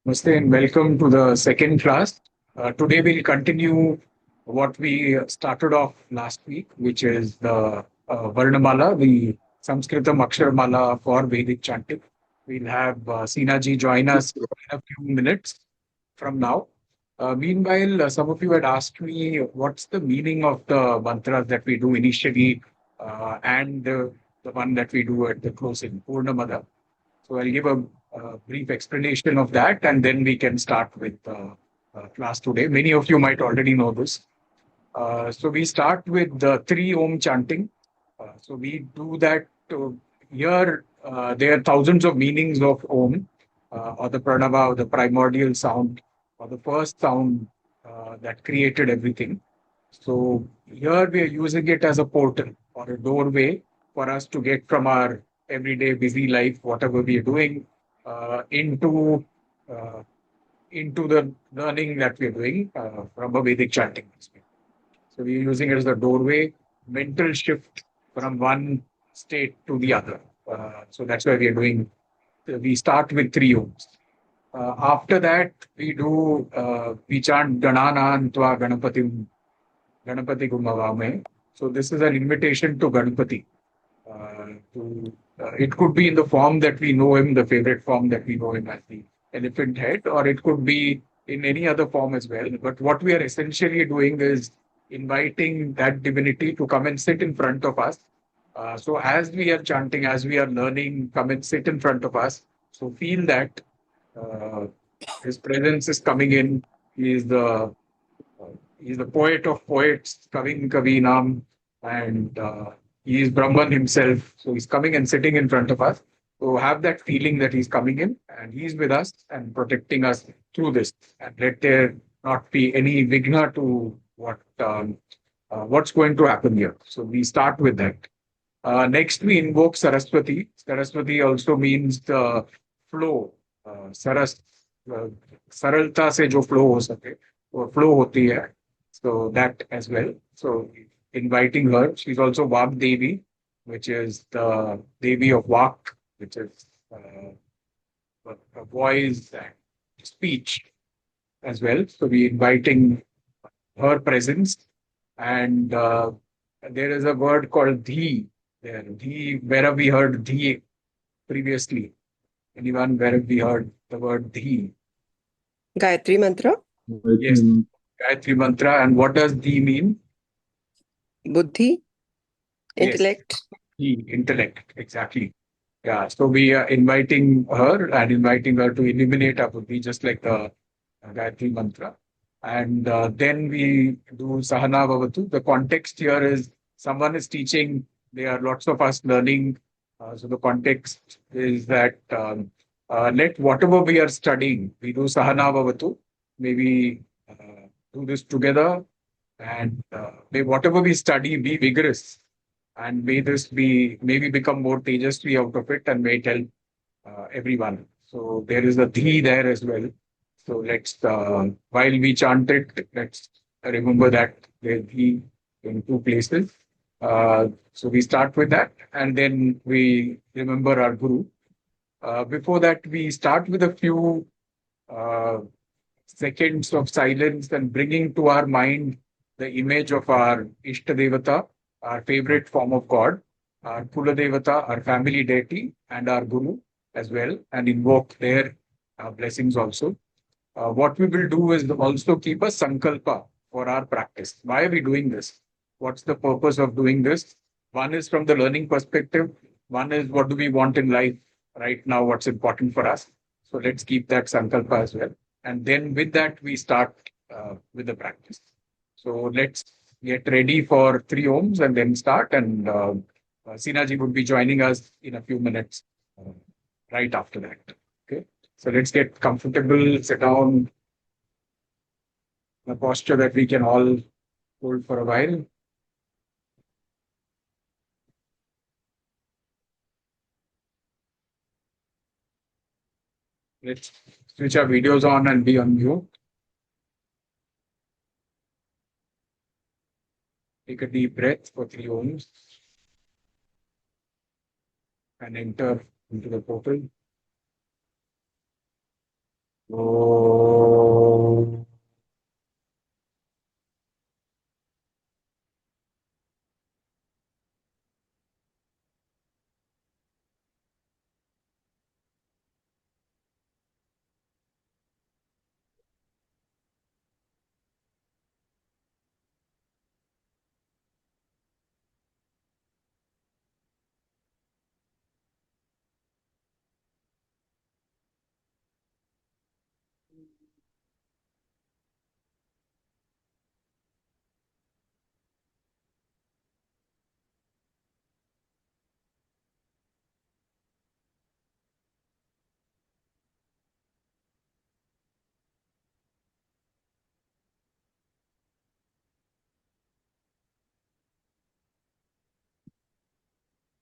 Namaste and welcome to the second class. Today we'll continue what we started off last week, which is the Varnamala, the Sanskritam Aksharamala for Vedic chanting. We'll have Seena ji join us in a few minutes from now. Meanwhile, some of you had asked me what's the meaning of the mantras that we do initially and the one that we do at the closing, Purnamada. So I'll give a brief explanation of that, and then we can start with class today. Many of you might already know this. So we start with the three Om chanting. So we do that here. There are thousands of meanings of Om, or the Pranava, or the primordial sound, or the first sound that created everything. So here we are using it as a portal or a doorway for us to get from our everyday busy life, whatever we are doing, uh, into uh, into the learning that we are doing from a Vedic chanting perspective. So we are using it as a doorway, mental shift from one state to the other. So that's why we are doing. We start with three Oms. After that, we chant Gananan Tva Ganapati Gumavame. So this is an invitation to Ganapati. It could be in the form that we know him, the favorite form that we know him as the elephant head, or it could be in any other form as well. But what we are essentially doing is inviting that divinity to come and sit in front of us. So as we are chanting, as we are learning, come and sit in front of us. So feel that uh, his presence is coming in. He is the he's the poet of poets, Kavin Kavinam, and he is Brahman himself. So he's coming and sitting in front of us. So have that feeling that he's coming in and he's with us and protecting us through this. And let there not be any vigna to what's going to happen here. So we start with that. Next, we invoke Saraswati. Saraswati also means the flow. Saras, uh, सरलता से जो flow हो सके वो flow होती है. So that as well. So inviting her. She's also Vak Devi, which is the Devi of Vak, which is a voice and speech as well. So we inviting her presence. And there is a word called Dhi there. Dhi, where have we heard Dhi previously? Anyone where have we heard the word Dhi? Gayatri Mantra, Yes, Gayatri Gayatri Mantra. And what does Dhi mean? Buddhi, Yes, intellect. Dhi, intellect. Exactly. Yeah, so we are inviting her to illuminate our buddhi, just like the Gayatri Mantra. And then we do Sahana Bhavatu. The context here is someone is teaching, there are lots of us learning. So the context is that let whatever we are studying, we do Sahana Bhavatu. Maybe do this together and may whatever we study be vigorous and may this be maybe become more Tejasvi out of it and may it help everyone. So there is a Dhi there as well. So while we chant it, let's remember that there's Dhi in two places. So we start with that and then we remember our Guru. Before that, we start with a few uh, seconds of silence and bringing to our mind the image of our Ishta Devata, our favorite form of God, our Kula Devata, our family deity, and our Guru as well, and invoke their blessings also. What we will do is also keep a sankalpa for our practice. Why are we doing this? What's the purpose of doing this? One is from the learning perspective. One is what do we want in life right now? What's important for us? So let's keep that sankalpa as well. And then with that, we start with the practice. So let's get ready for three ohms and then start. And Sinaji would be joining us in a few minutes right after that. Okay. So let's get comfortable, sit down in a posture that we can all hold for a while. Let's switch our videos on and be on mute. Take a deep breath for three ohms and enter into the portal. Om.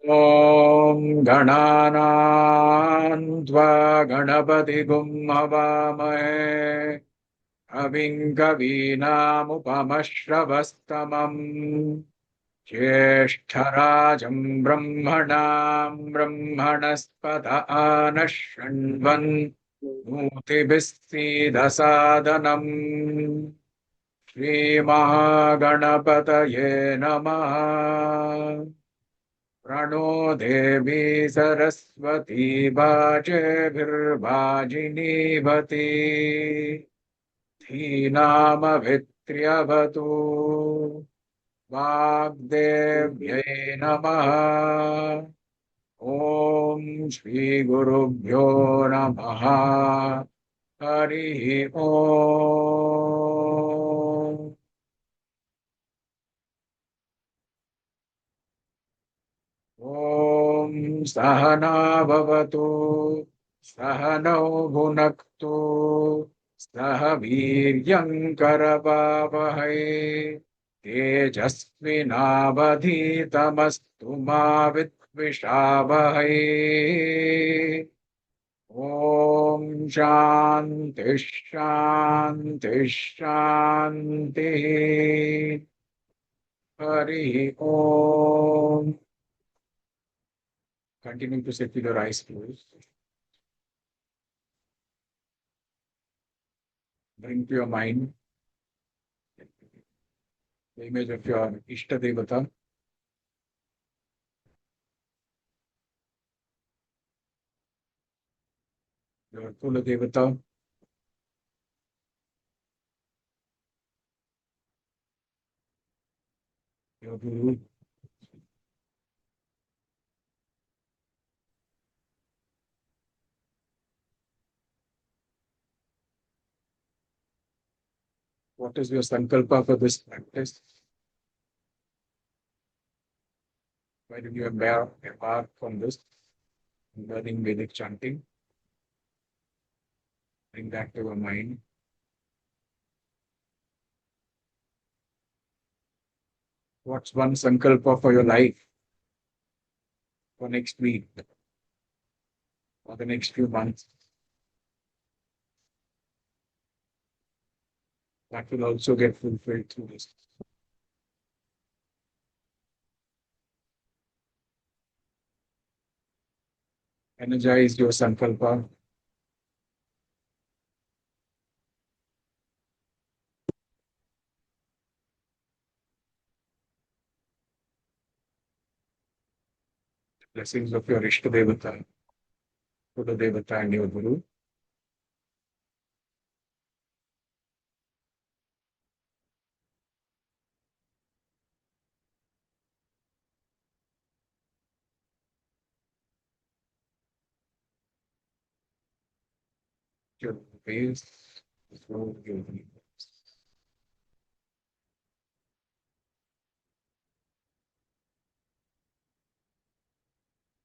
ॐ गणानां त्वा गणपतिगुं हवामहे कविं कवीनामुपमश्रवस्तमम् ज्येष्ठराजं ब्रह्मणां ब्रह्मणस्पत आनः शृण्वन् नूतिभिः सीदसादनम् श्रीमहागणपतये नमः प्रणो देवी सरस्वती वाजेभिर्वाजिनीवती धीनामभित्र्यवतु वाग्देव्यै नमः ॐ श्रीगुरुभ्यो नमः हरिः ॐ ॐ सहना भवतु सहनौ भुनक्तु सह वीर्यङ्करवावहै तेजस्विनावधीतमस्तु मा विद्विषावहै ॐ शान्तिः शान्तिः शान्तिः हरिः ॐ. Continue to sit with your eyes closed. Bring to your mind the image of your Ishta Devata. Your Kula Devata. Your Guru. What is your Sankalpa for this practice? Why did you embark on this? Learning Vedic chanting. Bring that to your mind. What's one Sankalpa for your life? For next week? For the next few months? That will also get fulfilled through this. Energize your Sankalpa. Blessings of your Ishta Devata, Kula Devata, and your Guru. Your face, through your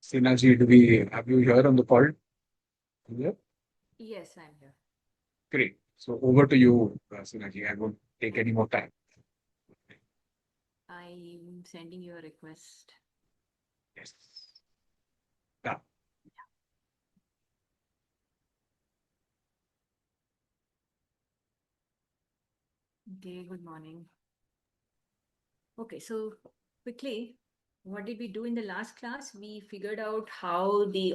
Sinaji, do we have you here on the call? Yeah. Yes, I'm here. Great. So over to you, Sinaji. I won't take any more time. I'm sending you a request. Yes. Yeah. Okay, good morning. Okay, so quickly, what did we do in the last class? We figured out how we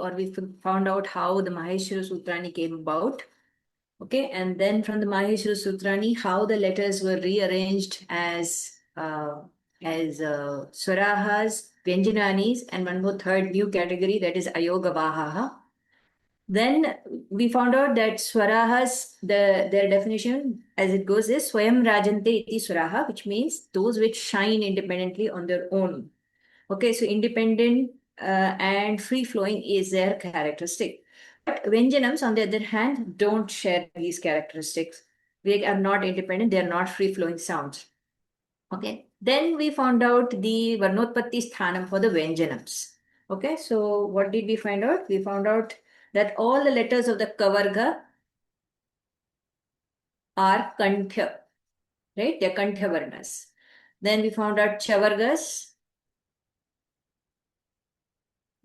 found out how the Maheshwara Sutrani came about. Okay, and then from the Maheshwara Sutrani, how the letters were rearranged as Swarahas, Vyanjananis, and one more third new category, that is Ayogavahaha. Then we found out that Swarahas, their definition as it goes is Swayam Rajante iti Swaraha, which means those which shine independently on their own. Okay, so independent and free flowing is their characteristic. But Vyanjanams, on the other hand, don't share these characteristics. They are not independent, they are not free flowing sounds. Okay, then we found out the Varnotpatti Sthanam for the Vyanjanams. Okay, so what did we find out? We found out that all the letters of the Kavarga are Kanthya, right? They're Kanthya Varnas. Then we found out Chavargas,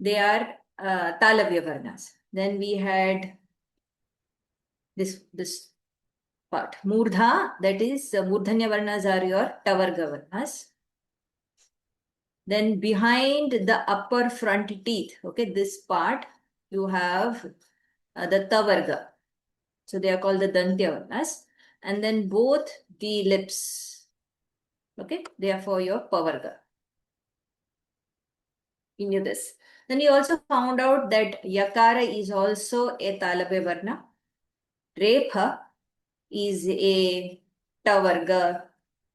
they are Talavya Varnas. Then we had this part. Murdha, that is Murdhanya Varnas are your Tavarga Varnas. Then behind the upper front teeth, okay, this part, you have the Tavarga. So they are called the Dantya Varnas. And then both the lips, okay, they are for your Pavarga. You knew this. Then we also found out that Yakara is also a Talabya Varna. Repha is a Tavarga,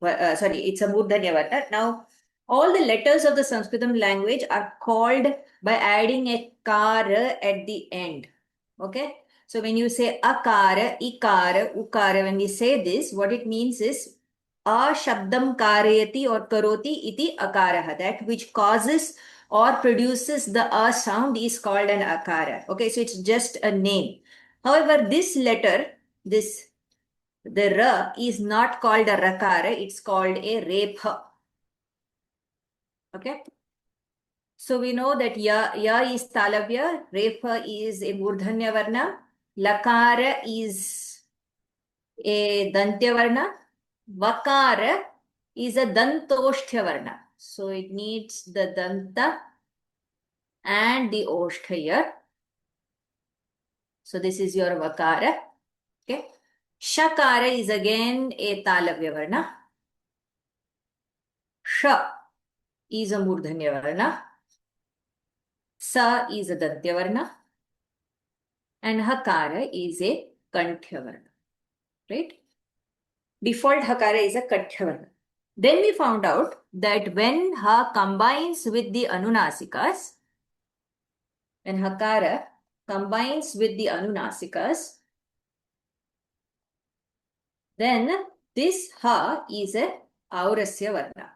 it's a Murdhanya Varna. Now, all the letters of the Sanskritam language are called by adding a kara at the end. Okay? So when you say akara, ikara, ukara, when we say this, what it means is a shabdam karayati or karoti iti akaraha. That which causes or produces the a sound is called an akara. Okay, so it's just a name. However, this letter, the ra is not called a rakara, it's called a repha. Okay. So we know that ya is talavya, repha is a murdhanya varna, lakara is a dantya varna, vakara is a dantoshtha varna. So it needs the danta and the oshtha here. So this is your vakara. Okay. Shakara is again a talavya varna. Sha is a murdhanya varna. Sa is a dantya varna. And hakara is a kanthya varna. Right? Default hakara is a kanthya varna. Then we found out that when ha combines with the anunasikas, when hakara combines with the anunasikas, then this ha is a aurasya varna.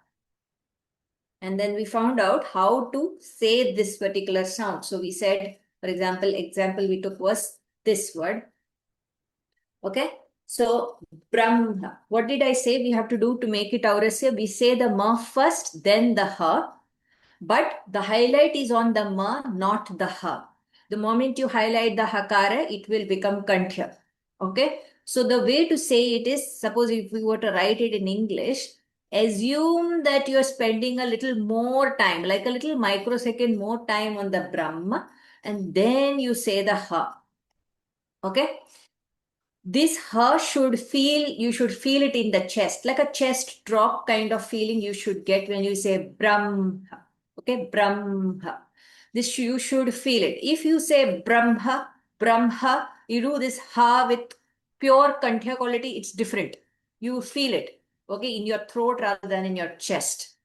And then we found out how to say this particular sound. So we said, for example, we took was this word. Okay. So Brahma. What did I say we have to do to make it aurasya? We say the ma first, then the ha. But the highlight is on the ma, not the ha. The moment you highlight the hakara, it will become kanthya. Okay. So the way to say it is, suppose if we were to write it in English, assume that you're spending a little more time, like a little microsecond more time on the Brahma, and then you say the ha. Okay. This ha should feel, you should feel it in the chest, like a chest drop kind of feeling you should get when you say Brahma. Okay, Brahma. This you should feel it. If you say Brahma, Brahma, you do this ha with pure kanthya quality, it's different. You feel it, okay, in your throat rather than in your chest.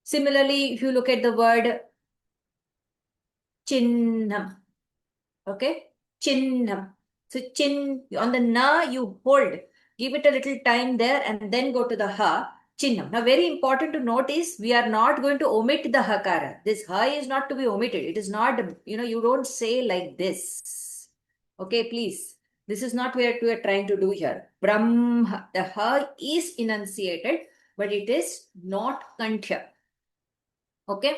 Similarly, if you look at the word chinnam, okay, chinnam. So chin, on the na, you hold, give it a little time there and then go to the ha. Chinnam. Now, very important to note is we are not going to omit the hakara. This ha is not to be omitted. It is not, you don't say like this. Okay, please. This is not what we are trying to do here. Brahma, the ha is enunciated, but it is not kanthya. Okay.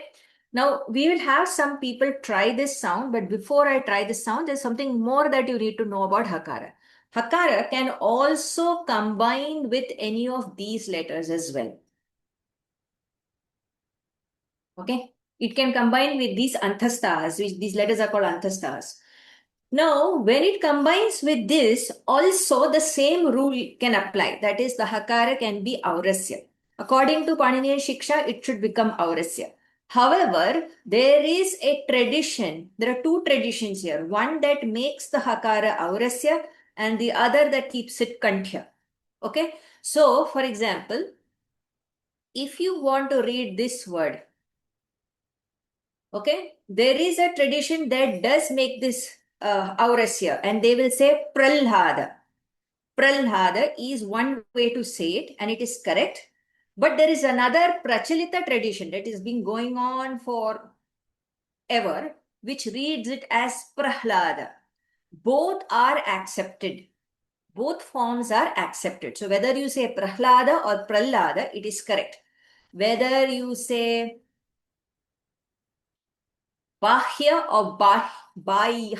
Now, we will have some people try this sound, but before I try this sound, there's something more that you need to know about hakara. Hakara can also combine with any of these letters as well. Okay. It can combine with these anthastas, which these letters are called anthastas. Now, when it combines with this, also the same rule can apply. That is, the hakara can be aurasya. According to Paniniya Shiksha, it should become aurasya. However, there is a tradition. There are two traditions here. One that makes the hakara aurasya and the other that keeps it kanthya. Okay. So, for example, if you want to read this word, okay, there is a tradition that does make this aurasya, and they will say pralhada. Pralhada is one way to say it, and it is correct. But there is another prachalita tradition that has been going on for ever, which reads it as prahlada. Both are accepted. Both forms are accepted. So whether you say prahlada or prallada, it is correct. Whether you say bahya or by,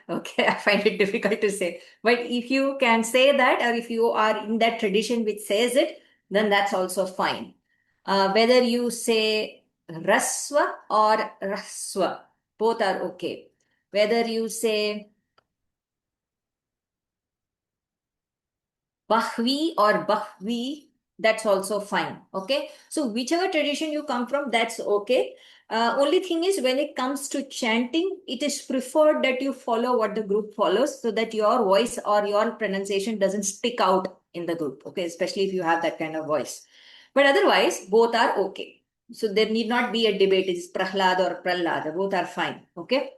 okay, I find it difficult to say. But if you can say that, or if you are in that tradition which says it, then that's also fine. Whether you say raswa or raswa, both are okay. Whether you say bahvi or bahvi, that's also fine. Okay. So whichever tradition you come from, that's okay. Only thing is, when it comes to chanting, it is preferred that you follow what the group follows so that your voice or your pronunciation doesn't stick out in the group. Okay. Especially if you have that kind of voice. But otherwise, both are okay. So there need not be a debate. Is Prahlad or Prahlada? Both are fine. Okay.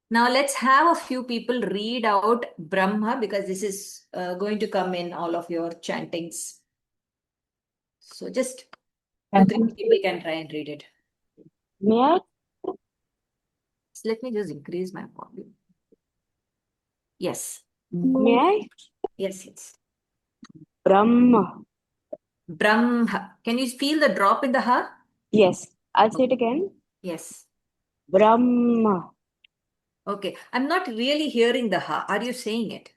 Now let's have a few people read out Brahma, because this is going to come in all of your chantings. So just 2-3 people can try and read it. May I? So let me just increase my volume. Yes. May I? Yes, yes. Brahma. Brahma. Can you feel the drop in the ha? Yes. I'll say it again. Yes. Brahma. Okay. I'm not really hearing the ha. Are you saying it?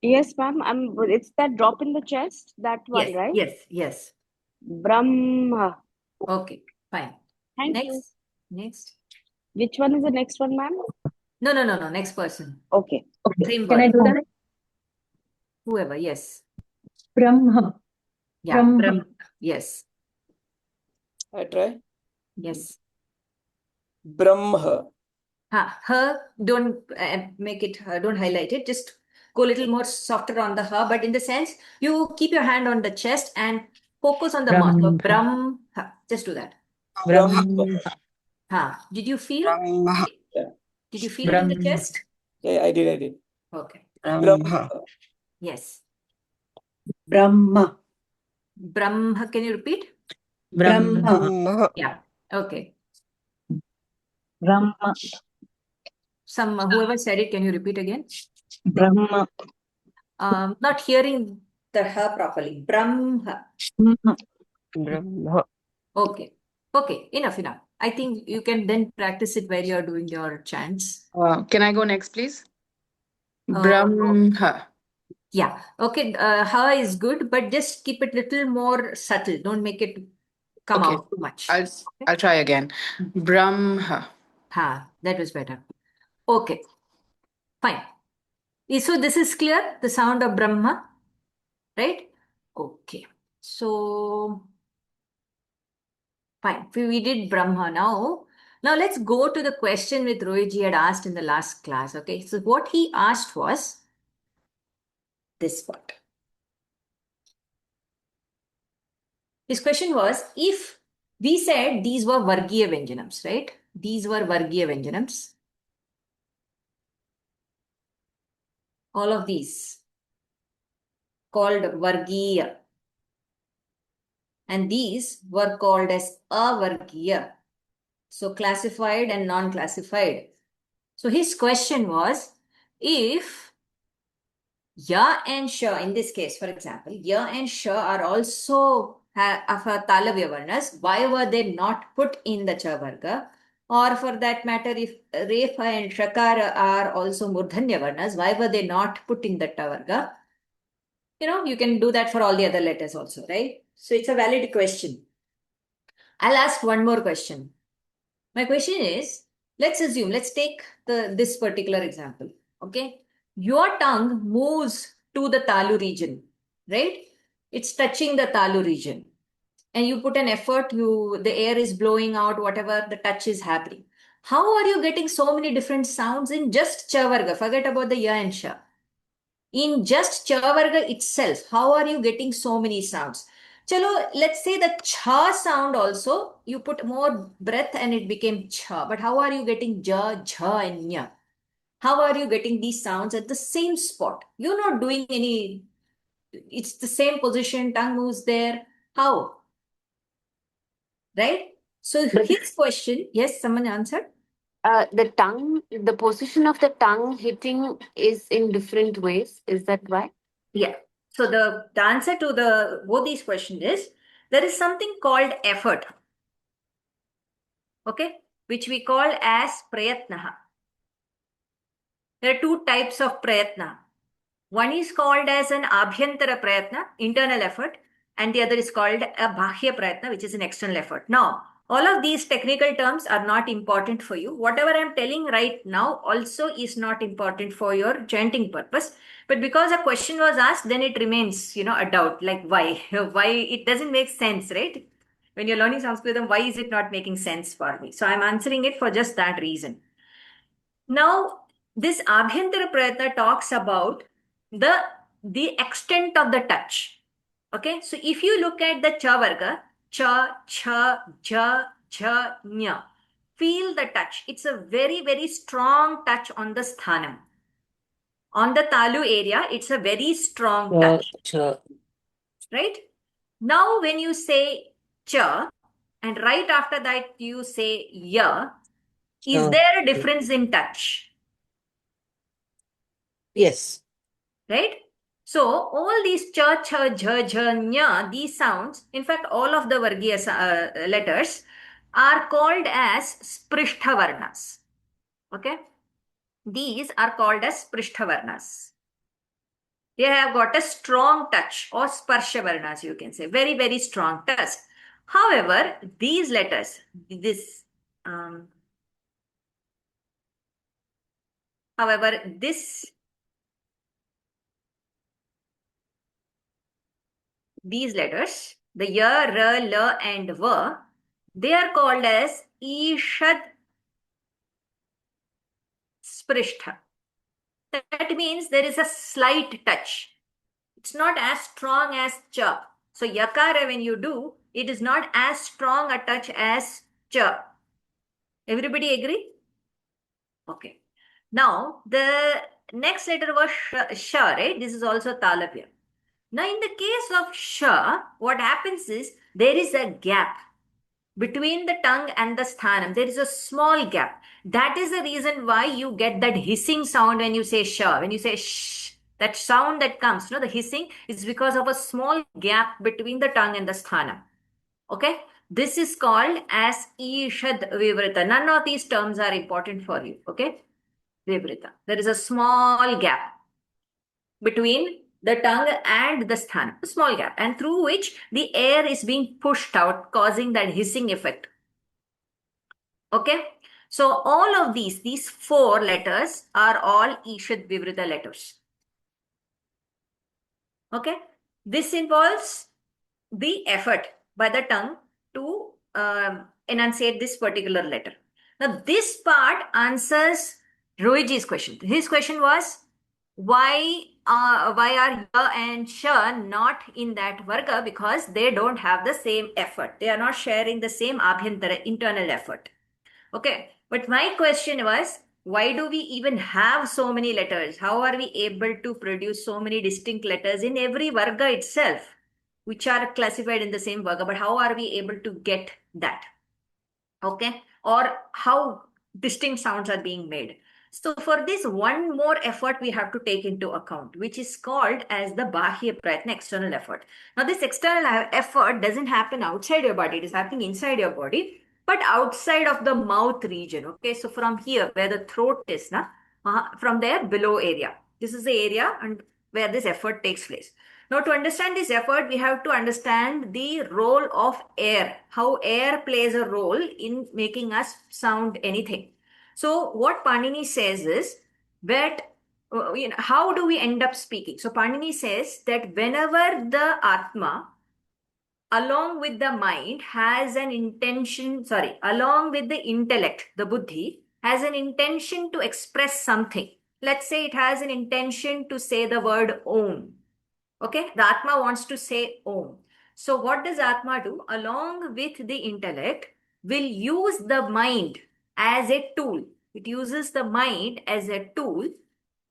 Yes, ma'am. It's that drop in the chest, that one, Yes. right? Yes. Yes. Brahma. Okay. Fine. Thank you. Next. Next. Which one is the next one, ma'am? No, no, no, no. Next person. Okay. Same Can I word. do that? Whoever. Yes. Brahma. Yeah. Brahma. Brahma. Yes. I try. Yes. Brahma. Her, don't make it, don't highlight it. Just go a little more softer on the her, but in the sense, you keep your hand on the chest and focus on the mouth. So, Brahma. Brahm, just do that. Brahma. Did you feel? Brahma. Did you feel it in the Brahma. chest? Yeah, I did. Okay. Brahma. Yes. Brahma. Brahma, can you repeat? Brahma. Brahma. Yeah. Okay. Brahma. Whoever said it, can you repeat again? Brahma. Not hearing the her properly. Brahma. Brahma. Okay. Okay. Enough. I think you can then practice it while you're doing your chants. Can I go next, please? Oh. Brahma. Yeah. Okay. Ha is good, but just keep it little more subtle. Don't make it come Okay. out too much. I'll try again. Brahma. That was better. Okay. Fine. So this is clear, the sound of Brahma, right? Okay. So fine. We did Brahma now. Now let's go to the question which Rohitji had asked in the last class. Okay. So what he asked was this part. His question was, if we said these were Vargiya Vyanjanams, right? These were Vargiya Vyanjanams. All of these called Vargiya. And these were called as Avargiya. So classified and non-classified. So his question was, if Ya and Sha, in this case, for example, Ya and Sha are also of a Talavya Varnas, why were they not put in the Cha Varga? Or for that matter, if Refa and Shakara are also Murdhanya Varnas, why were they not put in the Ta Varga? You can do that for all the other letters also, right? So it's a valid question. I'll ask one more question. My question is, let's assume, let's take this particular example. Okay. Your tongue moves to the talu region, right? It's touching the talu region. And you put an effort, the air is blowing out, whatever, the touch is happening. How are you getting so many different sounds in just cha varga? Forget about the ya and sha. In just cha varga itself, how are you getting so many sounds? Chalo, let's say the cha sound also, you put more breath and it became cha. But how are you getting ja, jha, and nya? How are you getting these sounds at the same spot? You're not doing any, it's the same position, tongue moves there. How? Right? So his question, yes, someone answered. The tongue, the position of the tongue hitting is in different ways. Is that right? Yeah. So the answer to both these questions is there is something called effort. Okay, which we call as prayatnaha. There are two types of prayatna. One is called as an abhyantara prayatna, internal effort, and the other is called a bahya prayatna, which is an external effort. Now, all of these technical terms are not important for you. Whatever I'm telling right now also is not important for your chanting purpose. But because a question was asked, then it remains, a doubt, like why? Why it doesn't make sense, right? When you're learning Sanskritam, why is it not making sense for me? So I'm answering it for just that reason. Now, this Abhyantara Prayatna talks about the extent of the touch. Okay, so if you look at the cha varga, cha, cha, ja, ja, nya, feel the touch. It's a very, very strong touch on the sthanam. On the talu area, it's a very strong touch. Right? Now, when you say cha, and right after that you say ya, is there a difference in touch? Yes. Right? So all these cha, cha, jha, jha, nya, these sounds, in fact, all of the Vargiya letters are called as Sprishta Varnas. Okay? These are called as Sprishta Varnas. They have got a strong touch, or Sparsha Varnas, you can say. Very, very strong touch. However, these letters, these letters, the ya, ra, la, and va, they are called as Ishad Sprishta. That means there is a slight touch. It's not as strong as cha. So yakara, when you do, it is not as strong a touch as cha. Everybody agree? Okay. Now, the next letter was sha, right? This is also talapya. Now, in the case of sha, what happens is there is a gap between the tongue and the sthanam. There is a small gap. That is the reason why you get that hissing sound when you say sha. When you say shh, that sound that comes, the hissing is because of a small gap between the tongue and the sthanam. Okay? This is called as Ishad Vivrita. None of these terms are important for you. Okay? Vivrita. There is a small gap between the tongue and the sthanam, a small gap, and through which the air is being pushed out, causing that hissing effect. Okay? So all of these four letters are all Ishad Vivrita letters. Okay? This involves the effort by the tongue to enunciate this particular letter. Now, this part answers Rohiji's question. His question was, why are ya and sha not in that varga? Because they don't have the same effort. They are not sharing the same abhyantara, internal effort. Okay. But my question was, why do we even have so many letters? How are we able to produce so many distinct letters in every varga itself, which are classified in the same varga? But how are we able to get that? Okay. Or how distinct sounds are being made? So for this, one more effort we have to take into account, which is called as the bahya prayatna, external effort. Now, this external effort doesn't happen outside your body. It is happening inside your body, but outside of the mouth region. Okay. So from here, where the throat is, from there below area. This is the area and where this effort takes place. Now, to understand this effort, we have to understand the role of air, how air plays a role in making us sound anything. So what Panini says is that how do we end up speaking? So Panini says that whenever the Atma along with the mind has an intention, along with the intellect, the buddhi has an intention to express something. Let's say it has an intention to say the word Om. Okay, the Atma wants to say Om. So what does Atma do? Along with the intellect, will use the mind as a tool. It uses the mind as a tool,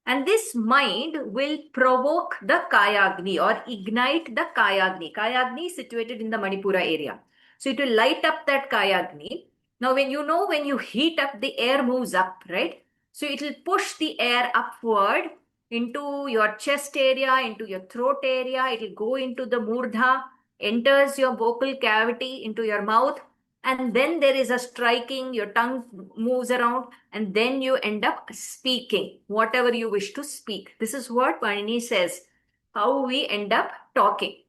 and this mind will provoke the Kayagni or ignite the Kayagni. Kayagni is situated in the Manipura area. So it will light up that Kayagni. Now, when you heat up, the air moves up, right? So it will push the air upward into your chest area, into your throat area. It will go into the Murdha, enters your vocal cavity, into your mouth. And then there is a striking, your tongue moves around, and then you end up speaking whatever you wish to speak. This is what Panini says, how we end up talking.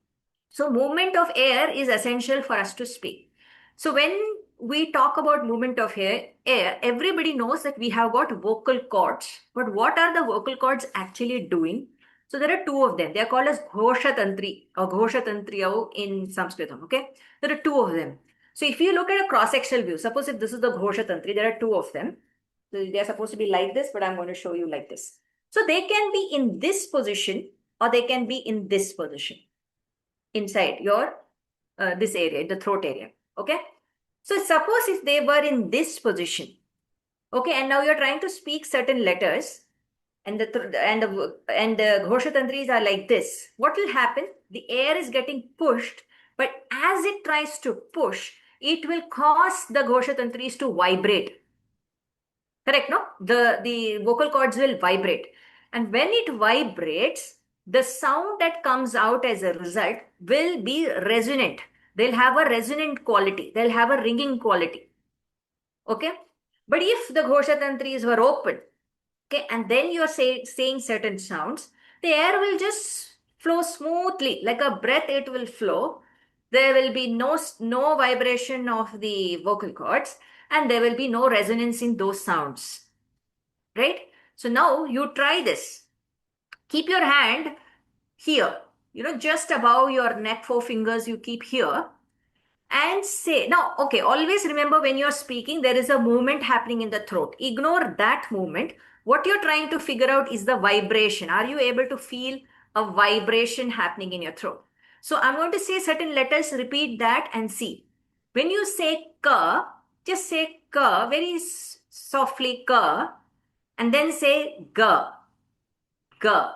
So movement of air is essential for us to speak. So when we talk about movement of air, everybody knows that we have got vocal cords. But what are the vocal cords actually doing? So there are two of them. They are called as Ghoshatantri or Ghoshatantriya in Sanskritam. Okay, there are two of them. So if you look at a cross-sectional view, suppose if this is the Ghoshatantri, there are two of them. So they are supposed to be like this, but I'm going to show you like this. So they can be in this position or they can be in this position inside your this area, the throat area. Okay. So suppose if they were in this position, okay, and now you're trying to speak certain letters, and the Ghoshatantris are like this. What will happen? The air is getting pushed, but as it tries to push, it will cause the Ghoshatantris to vibrate. Correct, no? The vocal cords will vibrate. And when it vibrates, the sound that comes out as a result will be resonant. They'll have a resonant quality. They'll have a ringing quality. Okay? But if the Ghoshatantris were open, okay, and then you're saying certain sounds, the air will just flow smoothly. Like a breath, it will flow. There will be no vibration of the vocal cords, and there will be no resonance in those sounds. Right? So now you try this. Keep your hand here, just above your neck, 4 fingers, you keep here. And say, now, okay, always remember when you're speaking, there is a movement happening in the throat. Ignore that movement. What you're trying to figure out is the vibration. Are you able to feel a vibration happening in your throat? So I'm going to say certain letters, repeat that and see. When you say ka, just say ka, very softly ka, and then say ga, ga,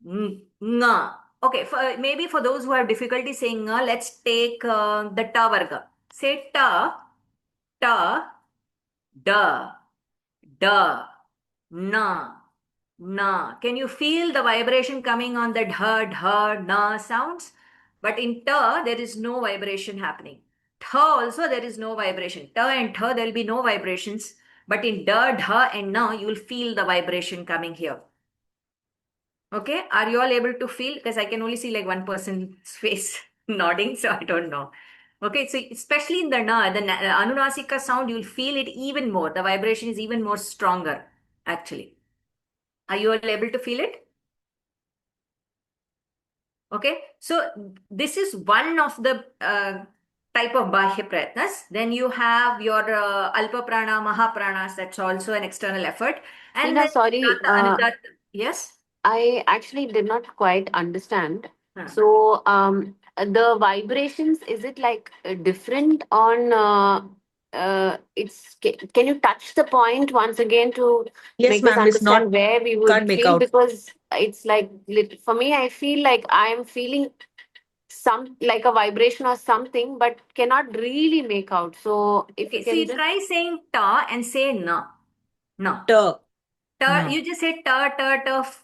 nga. Okay, maybe for those who have difficulty saying nga, let's take the ta varga. Say ta, da, da, na. Can you feel the vibration coming on the dha, na sounds? But in ta, there is no vibration happening. Tha also, there is no vibration. Ta and tha, there will be no vibrations. But in da, dha and na, you will feel the vibration coming here. Okay, are you all able to feel? Because I can only see like one person's face nodding, so I don't know. Okay, so especially in the Anunasika sound, you'll feel it even more. The vibration is even more stronger, actually. Are you all able to feel it? Okay, so this is one of the type of Bahya Pratnas. Then you have your Alpa Prana, Maha Pranas, that's also an external effort. And Tina, then sorry, yes? I actually did not quite understand. Huh. So, the vibrations, is it like different on can you touch the point once again to Yes, make us ma'am, it's not, understand where we would can't make feel? out. Because it's like, for me, I feel like I'm feeling some like a vibration or something, but cannot really make out. So if Okay, you so can you just try saying ta and say na. Na. Ta. Ta, Na. you just say ta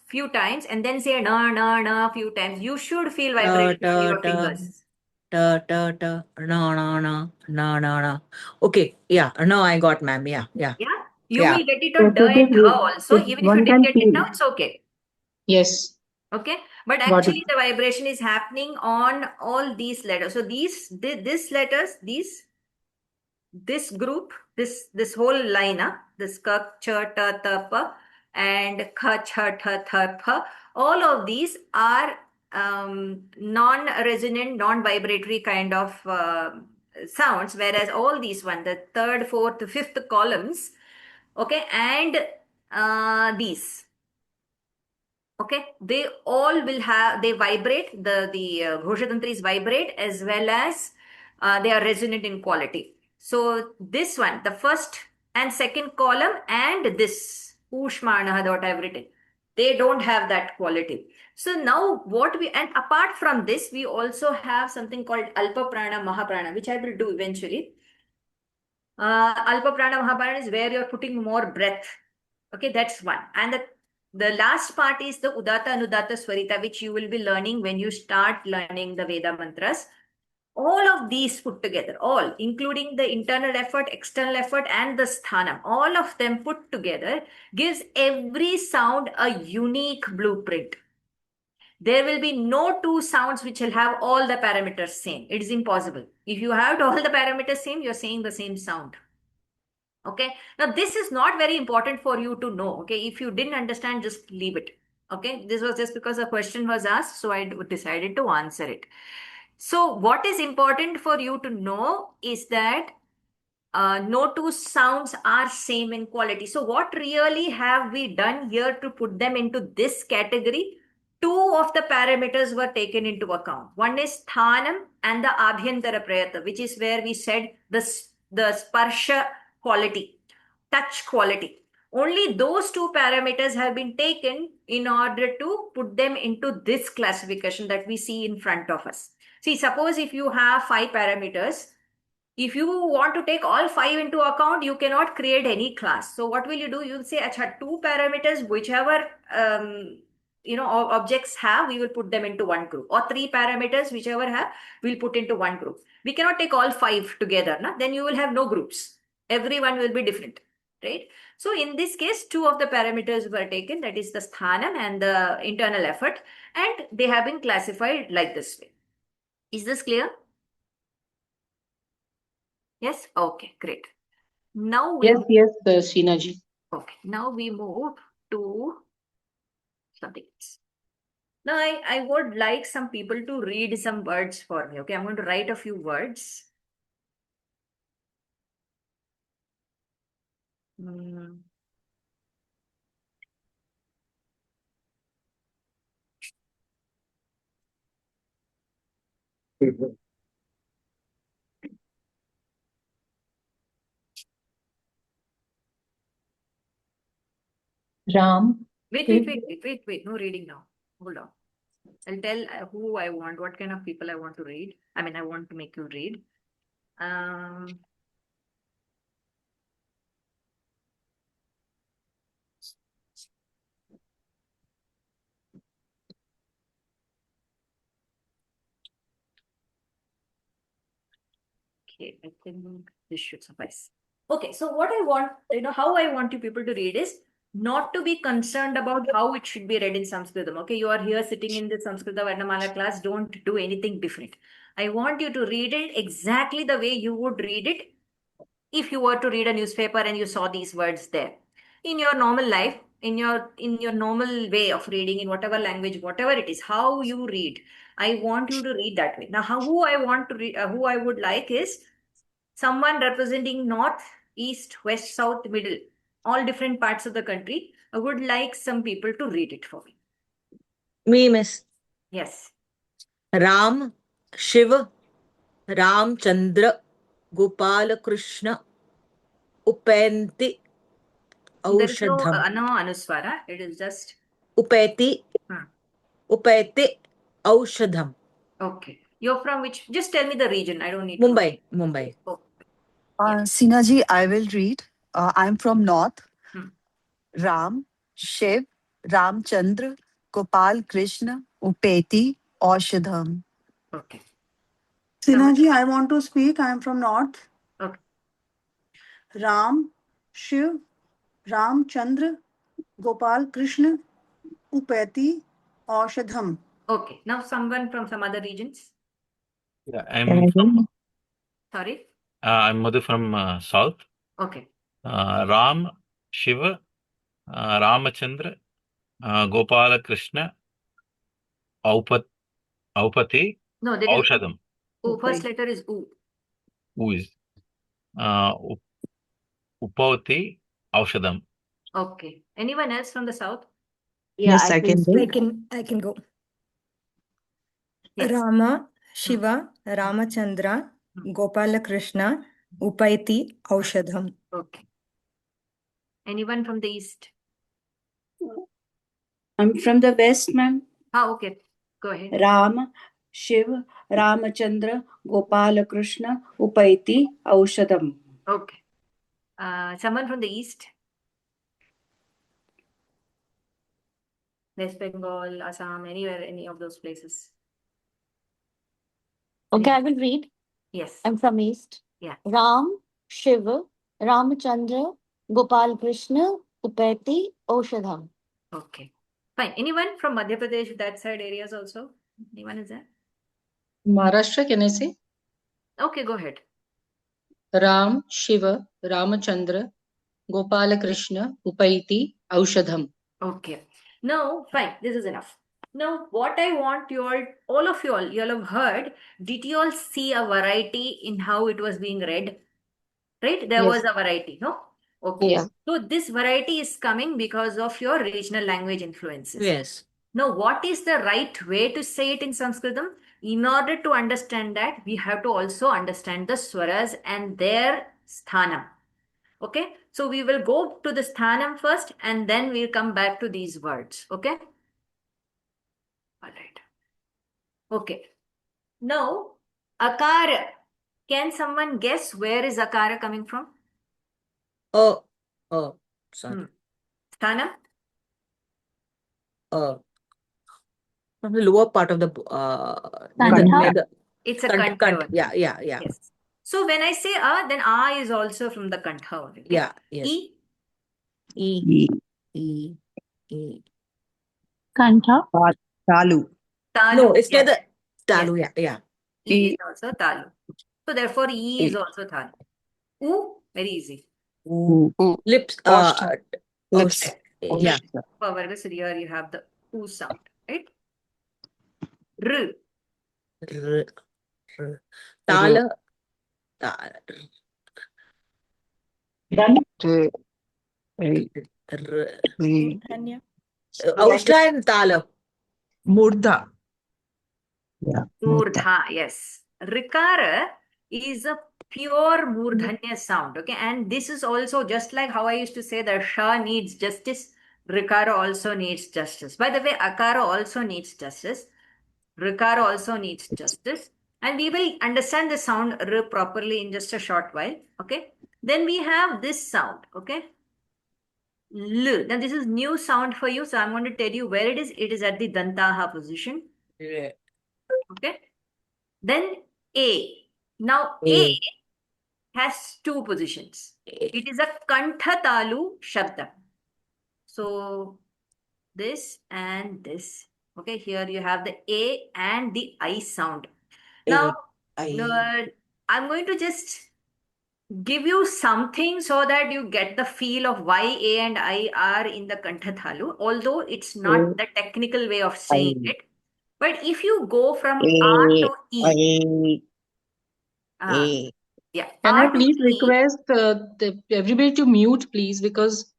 few times and then say na few times. You should feel vibration on your fingers. Ta, na. Okay, yeah, now I got, ma'am. Yeah. Yeah? You Yeah. will get it on da and dha also. Even if you didn't get it now, it's okay. Yes. Okay? But Got actually the vibration is happening on all these letters. So this letters, these this group, this whole line, this ka, cha, ta, ta, pa, and kha, cha, tha, tha, pa, all of these are non-resonant, non-vibratory kind of sounds, whereas all these one, the third, fourth, fifth columns, okay, and these, okay, they all will have, they vibrate, the Ghoshantantris vibrate as well as they are resonant in quality. So this one, the first and second column, and this Ushmana that I've written, they don't have that quality. So now what we, and apart from this, we also have something called Alpa Prana, Mahaprana, which I will do eventually. Alpa Prana, Mahaprana is where you're putting more breath. Okay, that's one. And the last part is the Udatta Anudatta Swarita, which you will be learning when you start learning the Veda mantras. All of these put together, all, including the internal effort, external effort, and the sthanam, all of them put together gives every sound a unique blueprint. There will be no two sounds which will have all the parameters same. It is impossible. If you have all the parameters same, you're saying the same sound. Okay. Now, this is not very important for you to know. Okay. If you didn't understand, just leave it. Okay. This was just because a question was asked, so I decided to answer it. So what is important for you to know is that no two sounds are same in quality. So what really have we done here to put them into this category? Two of the parameters were taken into account. One is Thanam and the Abhyantara Prayata, which is where we said the sparsha quality, touch quality. Only those two parameters have been taken in order to put them into this classification that we see in front of us. See, suppose if you have 5 parameters, if you want to take all 5 into account, you cannot create any class. So what will you do? You'll say, acha, 2 parameters, whichever objects have, we will put them into one group. Or 3 parameters, whichever have, we'll put into one group. We cannot take all 5 together. Then you will have no groups. Everyone will be different, right? So in this case, 2 of the parameters were taken, that is the sthanam and the internal effort, and they have been classified like this way. Is this clear? Yes? Okay, great. Now we Yes, Sheenaji. Okay, now we move to something else. Now I would like some people to read some words for me. Okay, I'm going to write a few words. Ram. Wait. No reading now. Hold on. I'll tell who I want, what kind of people I want to read. I mean, I want to make you read. Okay, I think this should suffice. Okay, so what I want, how I want you people to read is not to be concerned about how it should be read in Sanskritam. Okay, you are here sitting in the Samskrita Varnamala class, don't do anything different. I want you to read it exactly the way you would read it if you were to read a newspaper and you saw these words there. In your normal life, in your normal way of reading, in whatever language, whatever it is, how you read, I want you to read that way. Now, who I want to read, who I would like is someone representing north, east, west, south, middle, all different parts of the country. I would like some people to read it for me. Me, miss. Yes. Ram, Shiv, Ramchandra, Gopal Krishna, Upayanti, There is no Aushadham. Anuswara. It is just Upayati, Upayati, Aushadham. okay. You're from which? Just tell me the region. I don't need Mumbai. to know. Mumbai. Oh. Sinaji, I will read. I'm from North. Hmm. Ram, Shiv, Ramchandra, Gopal Krishna, Upeti, Aushadham. Okay. Sinaji, I want to speak. I am from North. Okay. Ram, Shiv, Ramchandra, Gopal Krishna, Upeti, Aushadham. Okay. Now someone from some other regions. Yeah, I'm from Sorry. I'm Madhu from South. Okay. Ram, Shiva, Ramachandra, Gopala Krishna, Aupati, No, that is Aushadam. first letter is U. Who is Upavati, Aushadam. Okay. Anyone else from the south? Yeah, Yes, I I can speak. do. I can go. Yes. Rama, Shiva, Ramachandra, Gopala Krishna, Upaiti, Aushadham. Okay. Anyone from the east? I'm from the west, ma'am. Okay. Go ahead. Ram, Shiv, Ramachandra, Gopala Krishna, Upaiti, Aushadam. Okay. Someone from the east? West Bengal, Assam, anywhere, any of those places. Okay, I will read. Yes. I'm from East. Yeah. Ram, Shiva, Ramachandra, Gopal Krishna, Upeti, Aushadham. Okay. Fine. Anyone from Madhya Pradesh, that side areas also? Anyone is there? Maharashtra, can I say? Okay, go ahead. Ram, Shiva, Ramachandra, Gopala Krishna, Upaiti, Aushadham. Okay. Now, fine. This is enough. Now, what I want you all of you all have heard, did you all see a variety in how it was being read? Right? There Yes. was a variety, no? Okay. Yes. So this variety is coming because of your regional language influences. Yes. Now, what is the right way to say it in Sanskritam? In order to understand that, we have to also understand the swaras and their sthanam. Okay, so we will go to the sthanam first and then we'll come back to these words. Okay. All right. Okay. Now, akara. Can someone guess where is akara coming from? Oh, sorry. Sthanam? From the lower part of the Kantha? It's a kant. kantha. Yeah. Yes. So when I say a, then a is also from the kantha. Okay? Yeah. Yes. E. E. Kantha? Talu. Talu. No, it's yes. not the talu. Yes. Yeah. E is also talu. So therefore E is also talu. U, very easy. Lips. Lips. Yeah. However, so here you have the U sound, right? R. Tala. Aushta and Tala. Murdha. Yeah. Murdha, yes. Rikara is a pure murdhanya sound, okay? And this is also just like how I used to say that Sha needs justice, Rikara also needs justice. By the way, Akara also needs justice. Rikara also needs justice. And we will understand the sound R properly in just a short while, okay? Then we have this sound, okay? L. Now this is new sound for you, so I'm going to tell you where it is. It is at the Dantaha position. Yeah. Okay. Then A. Now A has two positions. It is a Kantha-talu shabda. So this and this. Okay, here you have the A and the I sound. Now, I'm going to just give you something so that you get the feel of why A and I are in the Kantha-talu, although it's not the technical way of saying it. But if you go from R to E, yeah. Can R I to please E. request everybody to mute, please, because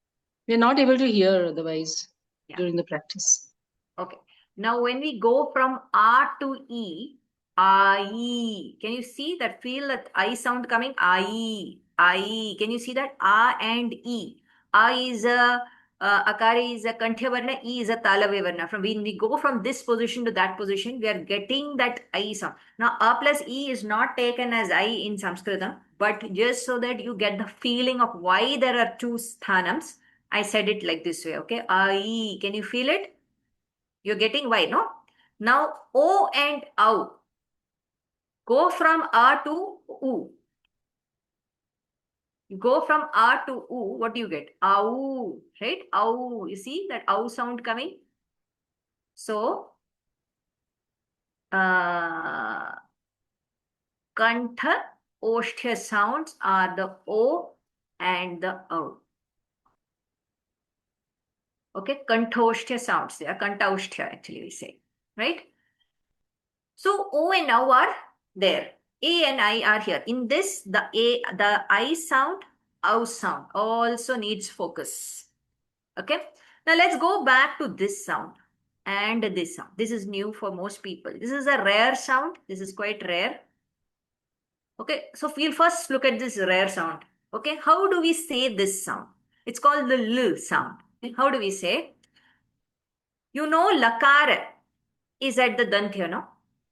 we're not able to hear otherwise during the practice. Okay. Now, when we go from R to E, I. Can you see that? Feel that I sound coming? I. Can you see that? A and E. I is a Akari is a Kanthya Varna, E is a Talave Varna. From when we go from this position to that position, we are getting that I sound. Now, A plus E is not taken as I in Sanskritam, but just so that you get the feeling of why there are two sthanams, I said it like this way, okay? I. Can you feel it? You're getting why, no? Now, O and OW. Go from A to U. You go from A to U, what do you get? Au, right? Au. You see that au sound coming? So, Kantha Osthya sounds are the O and the O. Okay, Kantosthya sounds. They are Kantausthya, actually, we say. Right? So O and O are there. A and I are here. In this, the I sound, O sound also needs focus. Okay. Now let's go back to this sound and this sound. This is new for most people. This is a rare sound. This is quite rare. Okay. So we'll first look at this rare sound. Okay. How do we say this sound? It's called the L sound. How do we say? You know, lakara is at the danthya, no?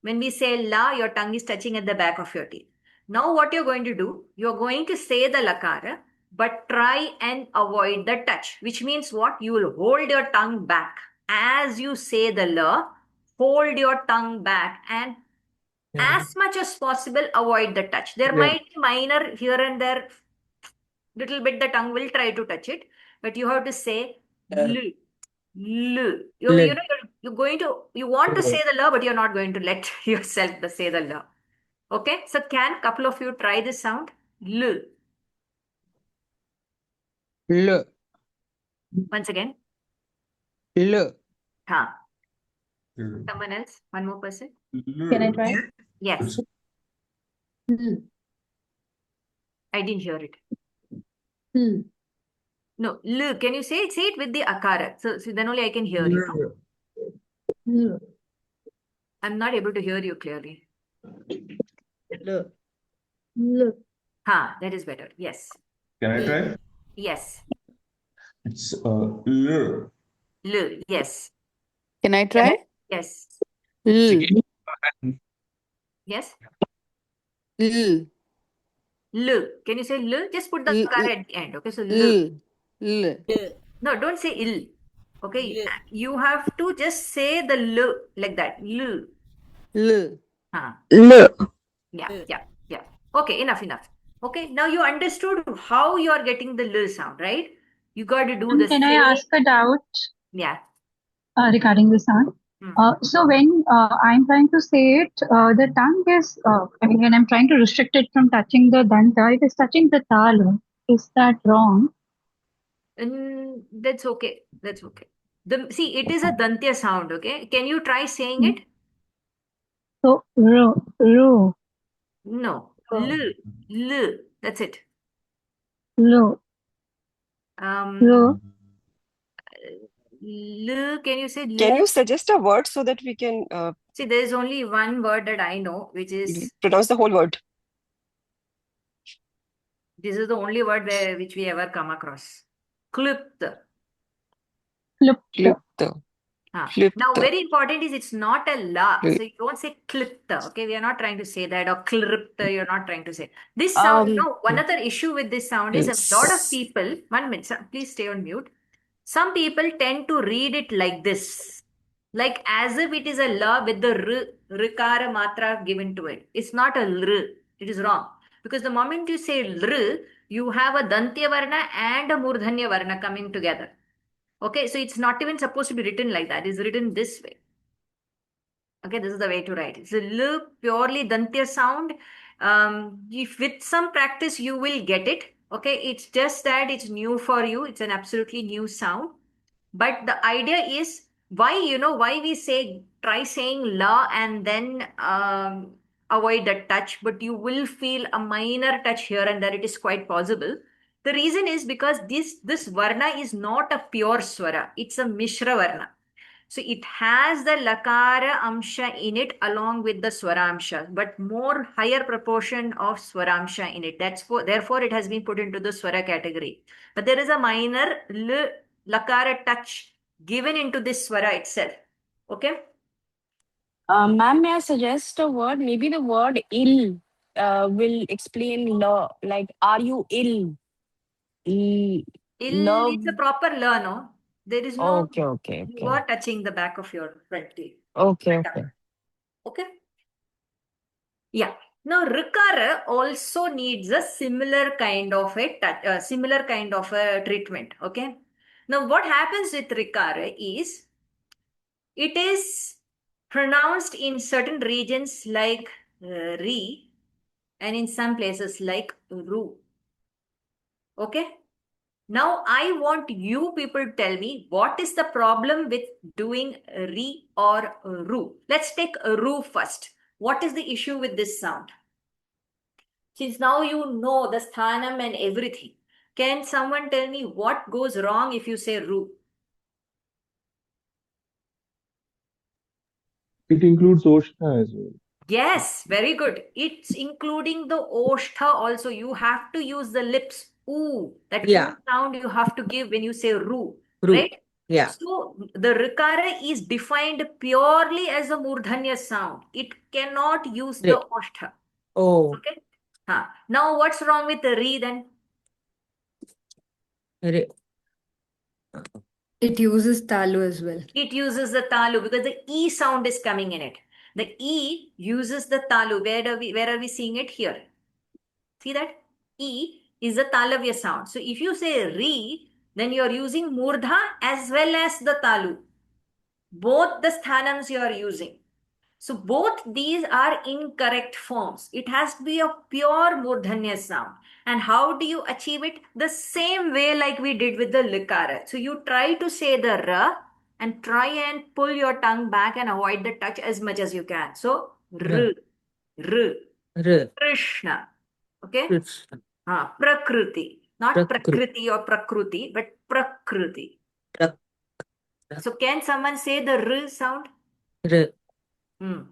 When we say la, your tongue is touching at the back of your teeth. Now what you're going to do, you're going to say the lakara, but try and avoid the touch, which means what? You will hold your tongue back. As you say the la, hold your tongue back and as much as possible avoid the touch. There might be minor here and there, little bit the tongue will try to touch it, but you have to say l. You're going to, you want to say the la, but you're not going to let yourself say the la. Okay, so can couple of you try this sound? L. L. Once again. L. Ha. Someone else? One more person? Can I try? Yes. I didn't hear it. No, L. Can you say it? Say it with the akara. So then only I can hear you. No? I'm not able to hear you clearly. Ha, that is better. Yes. Can I try? Yes. It's L. L. Yes. Can I try? Yes. L. Yes. L. L. Can you say L? Just put the L. akara at the end. Okay, so L. L. L. No, don't say ill. Okay, you have to just say the L like that. L. L. L. Yeah. Okay, enough. Okay, now you understood how you are getting the L sound, right? You got to do the Can I same. ask a doubt Yeah. regarding the sound? So when I'm trying to say it, the tongue is, when I'm trying to restrict it from touching the danta, it is touching the tala. Is that wrong? That's okay. See, it is a dantya sound, okay? Can you try saying it? So, ro. No. L. That's it. Lo. L. Can you say L? Can you suggest a word so that we can See, there is only one word that I know, which is, pronounce the whole word? this is the only word which we ever come across. Klipta. Klipta. Now, very important is it's not a la. So you don't say klipta. Okay, we are not trying to say that, or klipta, you're not trying to say. This sound, one other issue with this sound is a lot of people, 1 minute, please stay on mute. Some people tend to read it like this, like as if it is a la with the rikara matra given to it. It's not a lr. It is wrong. Because the moment you say lr, you have a dantya varna and a murdhanya varna coming together. Okay, so it's not even supposed to be written like that. It's written this way. Okay, this is the way to write it. It's a L, purely dantya sound. If with some practice, you will get it. Okay, it's just that it's new for you. It's an absolutely new sound. But the idea is why we say, try saying la and then avoid the touch, but you will feel a minor touch here and there. It is quite possible. The reason is because this varna is not a pure swara. It's a mishra varna. So it has the lakara amsha in it along with the swaramsha, but more higher proportion of swaramsha in it. Therefore it has been put into the swara category. But there is a minor lakara touch given into this swara itself. Okay? Ma'am, may I suggest a word? Maybe the word ill will explain law. Like, are you ill? Love. It's a proper la, no? There is no. Okay. You are touching the back of your front teeth. Okay. Okay? Yeah. Now, rikara also needs a similar kind of a treatment. Okay. Now, what happens with rikara is it is pronounced in certain regions like re, and in some places like ru. Okay? Now I want you people to tell me what is the problem with doing re or ru. Let's take ru first. What is the issue with this sound? Since now you know the sthanam and everything, can someone tell me what goes wrong if you say ru? It includes Oshna as well. Yes, very good. It's including the oshtha also. You have to use the lips. Ooh, that Yeah. ooh sound you have to give when you say ru, Ru. right? Yeah. So the rikara is defined purely as a murdhanya sound. It cannot use the oshtha. Oh. Okay. Now what's wrong with the re then? Re. It uses talu as well. It uses the talu because the e sound is coming in it. The e uses the talu. Where are we seeing it? Here. See that? E is the talavya sound. So if you say re, then you are using murdha as well as the talu. Both the sthanams you are using. So both these are incorrect forms. It has to be a pure murdhanya sound. And how do you achieve it? The same way like we did with the likara. So you try to say the ra and try and pull your tongue back and avoid the touch as much as you can. So r, r, Krishna. Okay? Krishna. Prakriti. Not Prakriti. prakriti or prakruti, but prakriti. So can someone say the r sound? R. Hmm.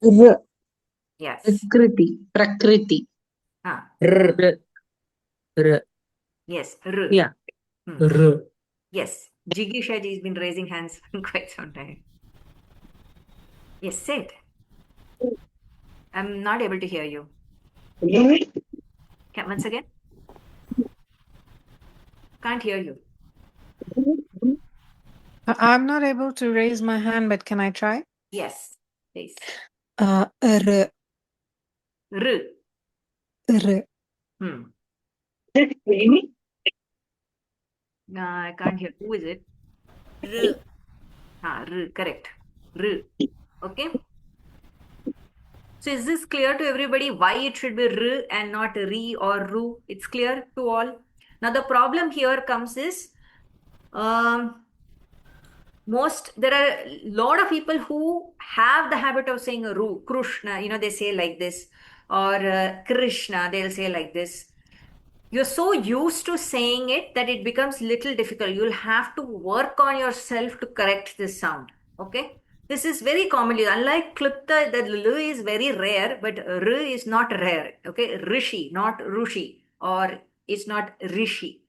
R. Yes. Prakriti. R. R. Yes. R. Yeah. Hmm. R. Yes. Jigisha ji has been raising hands for quite some time. Yes, say it. I'm not able to hear you. Once again? Can't hear you. I'm not able to raise my hand, but can I try? Yes, please. R. R. R. Hmm. I can't hear. Who is it? R. R. Correct. R. Okay. So is this clear to everybody why it should be r and not re or ru? It's clear to all. Now the problem here comes is there are a lot of people who have the habit of saying ru, Krishna, they say like this, or Krishna, they'll say like this. You're so used to saying it that it becomes little difficult. You'll have to work on yourself to correct this sound. Okay? This is very commonly, unlike Klipta, the L is very rare, but R is not rare. Okay? Rishi, not Rushi, or it's not Rishi.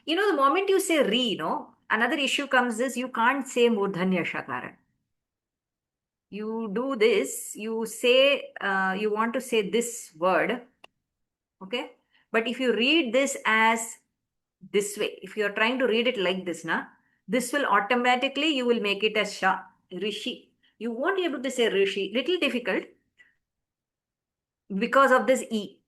The moment you say Re, another issue comes is you can't say Murdhanya Shakara. You do this, you say, you want to say this word, okay? But if you read this as this way, if you are trying to read it like this, this will automatically, you will make it as Sha, Rishi. You won't be able to say Rishi, little difficult because of this E.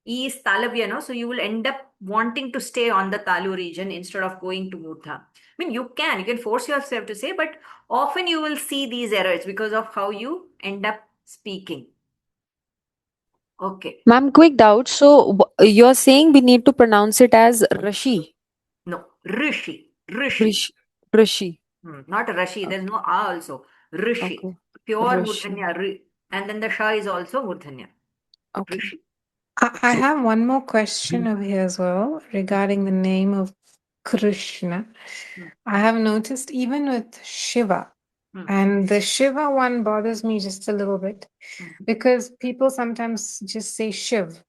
E is Talavya, so you will end up wanting to stay on the Talu region instead of going to Murdha. I mean, you can force yourself to say, but often you will see these errors because of how you end up speaking. Okay. Ma'am, quick doubt. So you're saying we need to pronounce it as Rishi? No, Rishi. Rishi. Not Rashi. There's no A also. Rishi. Okay. Pure Rishi. Murdhanya. And then the Sha is also Murdhanya. Okay. Rishi. I have one more question over here as well regarding the name of Krishna. I have noticed even with Shiva, and the Shiva one bothers me just a little bit because people sometimes just say Shiv,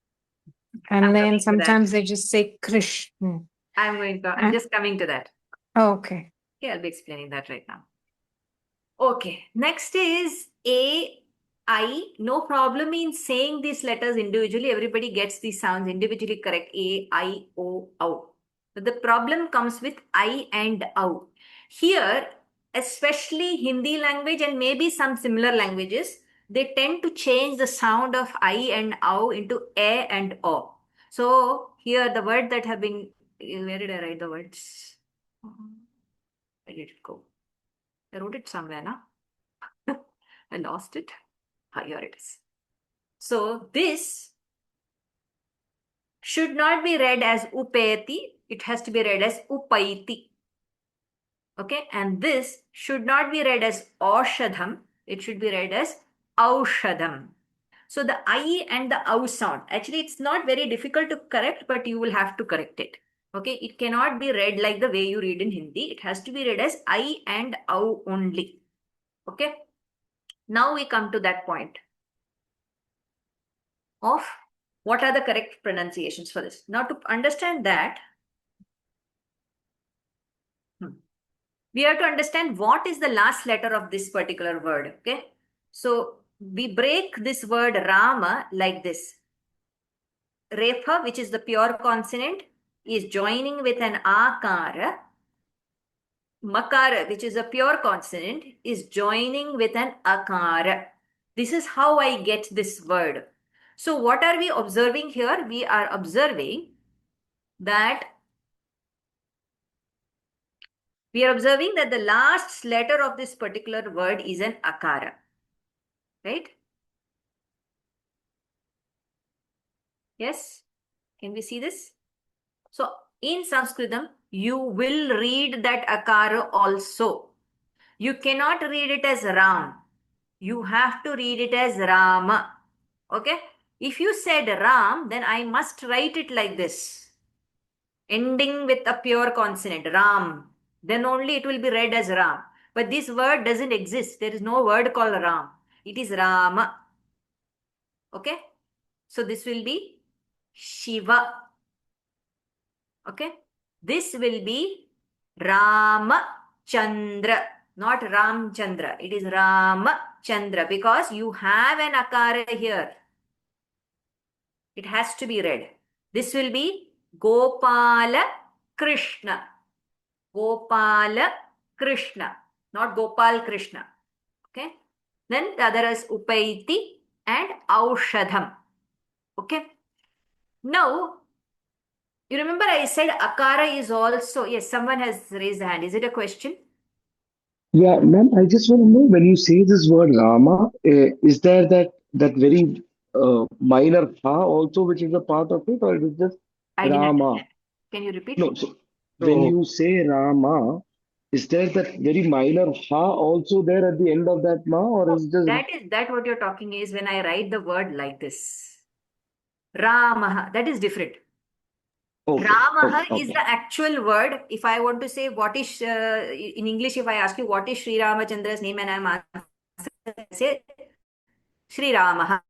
and then sometimes they just say Krishna. I'm just coming to that. Okay. Okay, I'll be explaining that right now. Okay, next is A, I. No problem in saying these letters individually. Everybody gets these sounds individually correct. A, I, O, O. But the problem comes with I and O. Here, especially Hindi language and maybe some similar languages, they tend to change the sound of I and O into A and O. So here the word that have been, where did I write the words? Where did it go? I wrote it somewhere, na? I lost it. Here it is. So this should not be read as upayati. It has to be read as upaiti. Okay, and this should not be read as aushadham. It should be read as aushadham. So the I and the au sound, actually it's not very difficult to correct, but you will have to correct it. Okay, it cannot be read like the way you read in Hindi. It has to be read as I and au only. Okay, now we come to that point of what are the correct pronunciations for this. Now to understand that, we have to understand what is the last letter of this particular word. Okay, so we break this word Rama like this. Repha, which is the pure consonant, is joining with an akara. Makara, which is a pure consonant, is joining with an akara. This is how I get this word. So what are we observing here? We are observing that the last letter of this particular word is an akara. Right? Yes? Can we see this? So in Sanskritam, you will read that akara also. You cannot read it as Ram. You have to read it as Rama. Okay? If you said Ram, then I must write it like this, ending with a pure consonant, Ram. Then only it will be read as Ram. But this word doesn't exist. There is no word called Ram. It is Rama. Okay? So this will be Shiva. Okay? This will be Ramachandra, not Ramchandra. It is Ramachandra because you have an akara here. It has to be read. This will be Gopala Krishna. Gopala Krishna, not Gopal Krishna. Okay? Then the other is Upaiti and Aushadham. Okay? Now, you remember I said akara is also, yes, someone has raised a hand. Is it a question? Yeah, ma'am, I just want to know when you say this word Rama, is there that very minor ha also, which is a part of it, or it is just I didn't Rama? understand. Can you repeat? No, so when you say Rama, is there that very minor ha also there at the end of that ma, or is it just That what you're talking is when I write the word like this. Ramaha, that is different. okay, Ramaha okay, is okay. the actual word. If I want to say what is, in English, if I ask you what is Sri Ramachandra's name and I'm answering, I say Sri Ramaha.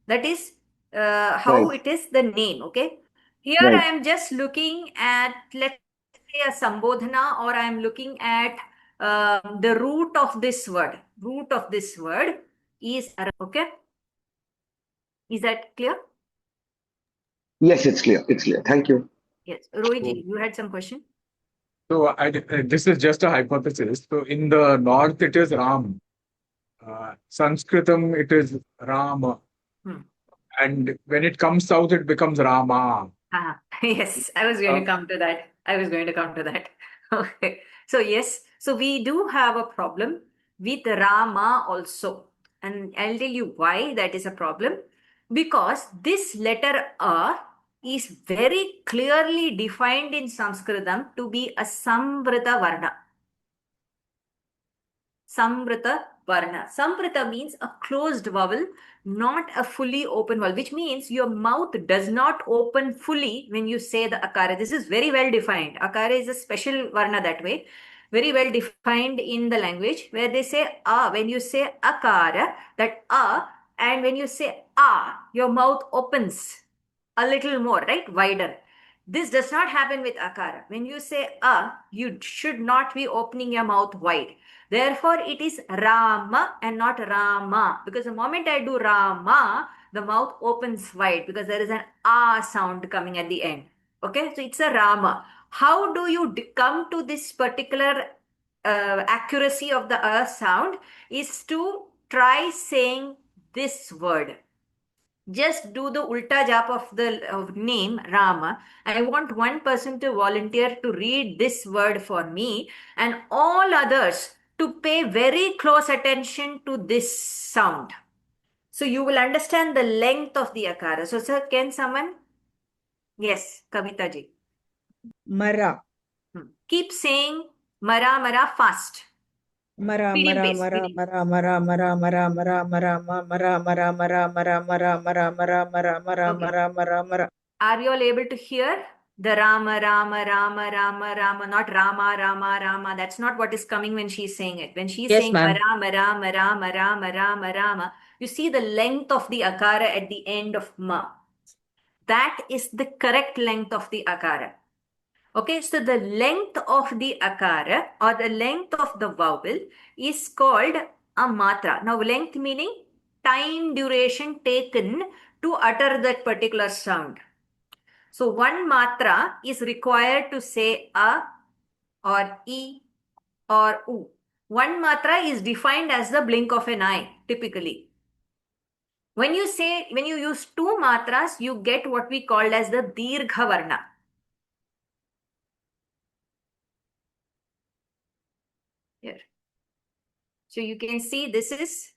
That is how Right. it is the name, okay? Here I Right. am just looking at, let's say, a Sambodhana, or I am looking at the root of this word. Root of this word is, okay? Is that clear? Yes, it's clear. It's clear. Thank you. Yes. Rohit, you had some question? So this is just a hypothesis. So in the north, it is Ram. Sanskritam, it is Rama. And when it comes south, it becomes Rama. Yes, I was going to come to that. Okay. So yes, so we do have a problem with Rama also. And I'll tell you why that is a problem. Because this letter A is very clearly defined in Sanskritam to be a Samvrita Varna. Samvrita Varna. Samvrita means a closed vowel, not a fully open vowel, which means your mouth does not open fully when you say the akara. This is very well defined. Akara is a special varna that way. Very well defined in the language where they say a. When you say akara, that a, and when you say a, your mouth opens a little more, right? Wider. This does not happen with akara. When you say a, you should not be opening your mouth wide. Therefore, it is Rama and not Rama. Because the moment I do Rama, the mouth opens wide because there is an A sound coming at the end. Okay, so it's a Rama. How do you come to this particular accuracy of the A sound? Is to try saying this word. Just do the ulta jap of the name Rama. I want one person to volunteer to read this word for me, and all others to pay very close attention to this sound. So you will understand the length of the akara. So, sir, can someone? Yes, Kavita ji. Mara. Keep saying mara mara fast. Mara, Medium mara, pace. mara, mara, mara, mara, mara, mara, mara, mara, mara, mara, mara, mara, mara, mara, mara, mara, mara, mara, mara. Are you all able to hear the Rama, Rama, Rama, Rama, Rama, not Rama, Rama, Rama? That's not what is coming when she's saying it. When she's Yes, saying ma'am. Rama, Rama, Rama, Rama, Rama, Rama, you see the length of the akara at the end of ma. That is the correct length of the akara. Okay, so the length of the akara or the length of the vowel is called a matra. Now, length meaning time duration taken to utter that particular sound. So, one matra is required to say a or e or u. One matra is defined as the blink of an eye, typically. When you use two matras, you get what we call as the dirgha varna. Here. So you can see this is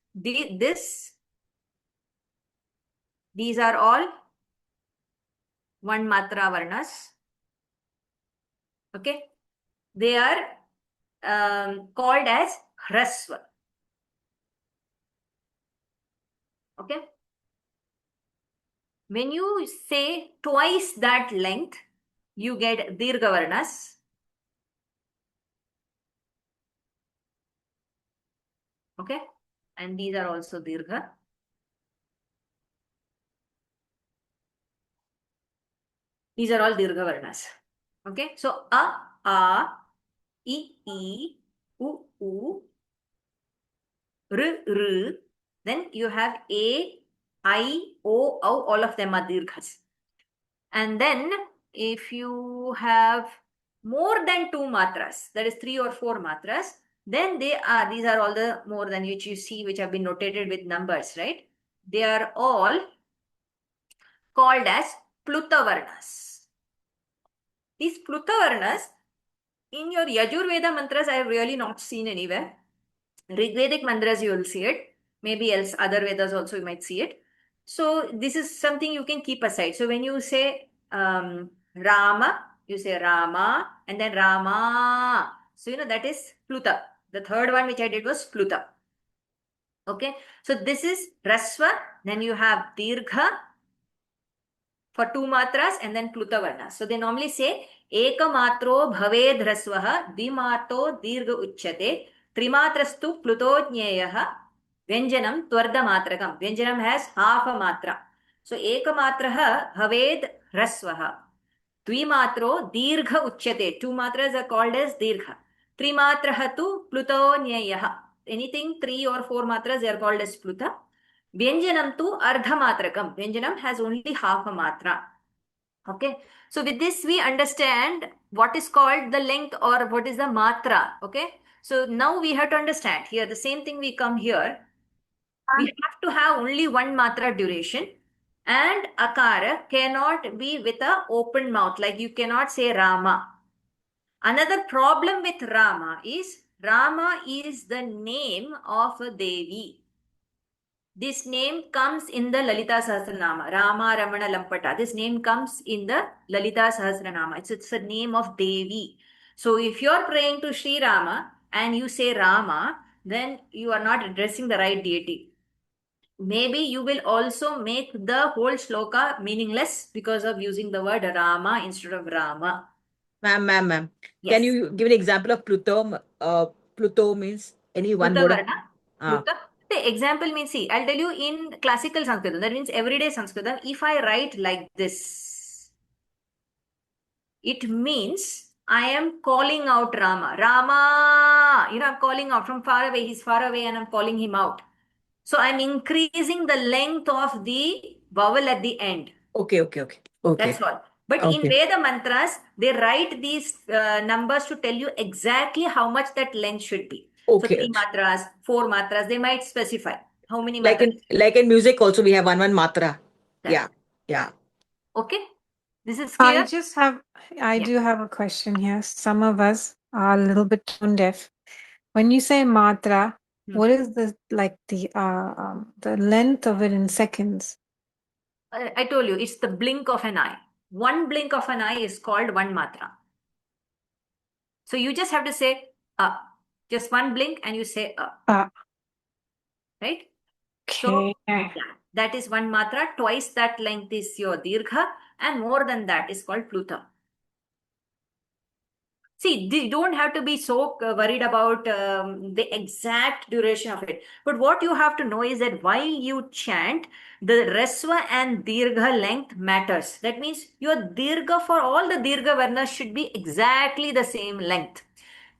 these are all one matra varnas. Okay. They are called as hrasva. Okay. When you say twice that length, you get dirgha varnas. Okay. And these are also dirgha. These are all dirgha varnas. Okay. So a, I, u, r. Then you have a, I, o, all of them are dirghas. And then if you have more than two matras, that is 3 or 4 matras, then these are all the more than which you see, which have been notated with numbers, right? They are all called as Pluta Varnas. These Pluta Varnas, in your Yajurveda mantras, I have really not seen anywhere. Rigvedic mantras, you will see it. Maybe else other Vedas also you might see it. So this is something you can keep aside. So when you say Rama, you say Rama and then Rama. So that is Pluta. The third one which I did was Pluta. Okay. So this is Rasva. Then you have Dirgha for 2 matras and then Pluta Varna. So they normally say Eka matro bhaved Rasvaha Dimato Dirgha Uchyate Trimatrastu Pluto Jneyaha Vyanjanam Tvarda Matrakam. Vyanjanam has half a matra. So Eka matraha bhaved Rasvaha. Dvimatro Dirgha Uchyate. 2 matras are called as Dirgha. Trimatraha tu Pluto Jneyaha. Anything 3 or 4 matras they are called as Pluta. Vyanjanam tu ardha matrakam. Vyanjanam has only half a matra. Okay. So with this we understand what is called the length or what is the matra. Okay. So now we have to understand here the same thing we come here. We have to have only one matra duration and akara cannot be with a open mouth, like you cannot say Rama. Another problem with Rama is the name of a Devi. This name comes in the Lalita Sahasranama, Rama Ramana Lampata. This name comes in the Lalita Sahasranama. It's a name of Devi. So if you're praying to Sri Rama and you say Rama, then you are not addressing the right deity. Maybe you will also make the whole shloka meaningless because of using the word Rama instead of Rama. Ma'am. Yes. Can you give an example of Pluto? Pluto means any one Pluta word. Varna. Pluta. The example means, see, I'll tell you in classical Sanskritam, that means everyday Sanskritam, if I write like this, it means I am calling out Rama. Rama, I'm calling out from far away. He's far away and I'm calling him out. So I'm increasing the length of the vowel at the end. Okay. That's all. But in Veda mantras, they write these numbers to tell you exactly how much that length should be. So 3 matras, 4 matras, they might specify how many matras. Like in music also we have one matra. Yeah. Okay. This is clear? I do have a question here. Some of us are a little bit tone deaf. When you say matra, what is the length of it in seconds? I told you, it's the blink of an eye. One blink of an eye is called one matra. So you just have to say just one blink and you say right? So yeah, that is one matra. Twice that length is your dirgha, and more than that is called pluta. See, you don't have to be so worried about the exact duration of it. But what you have to know is that while you chant, the Rasva and Dirgha length matters. That means your Dirgha for all the Dirgha Varnas should be exactly the same length.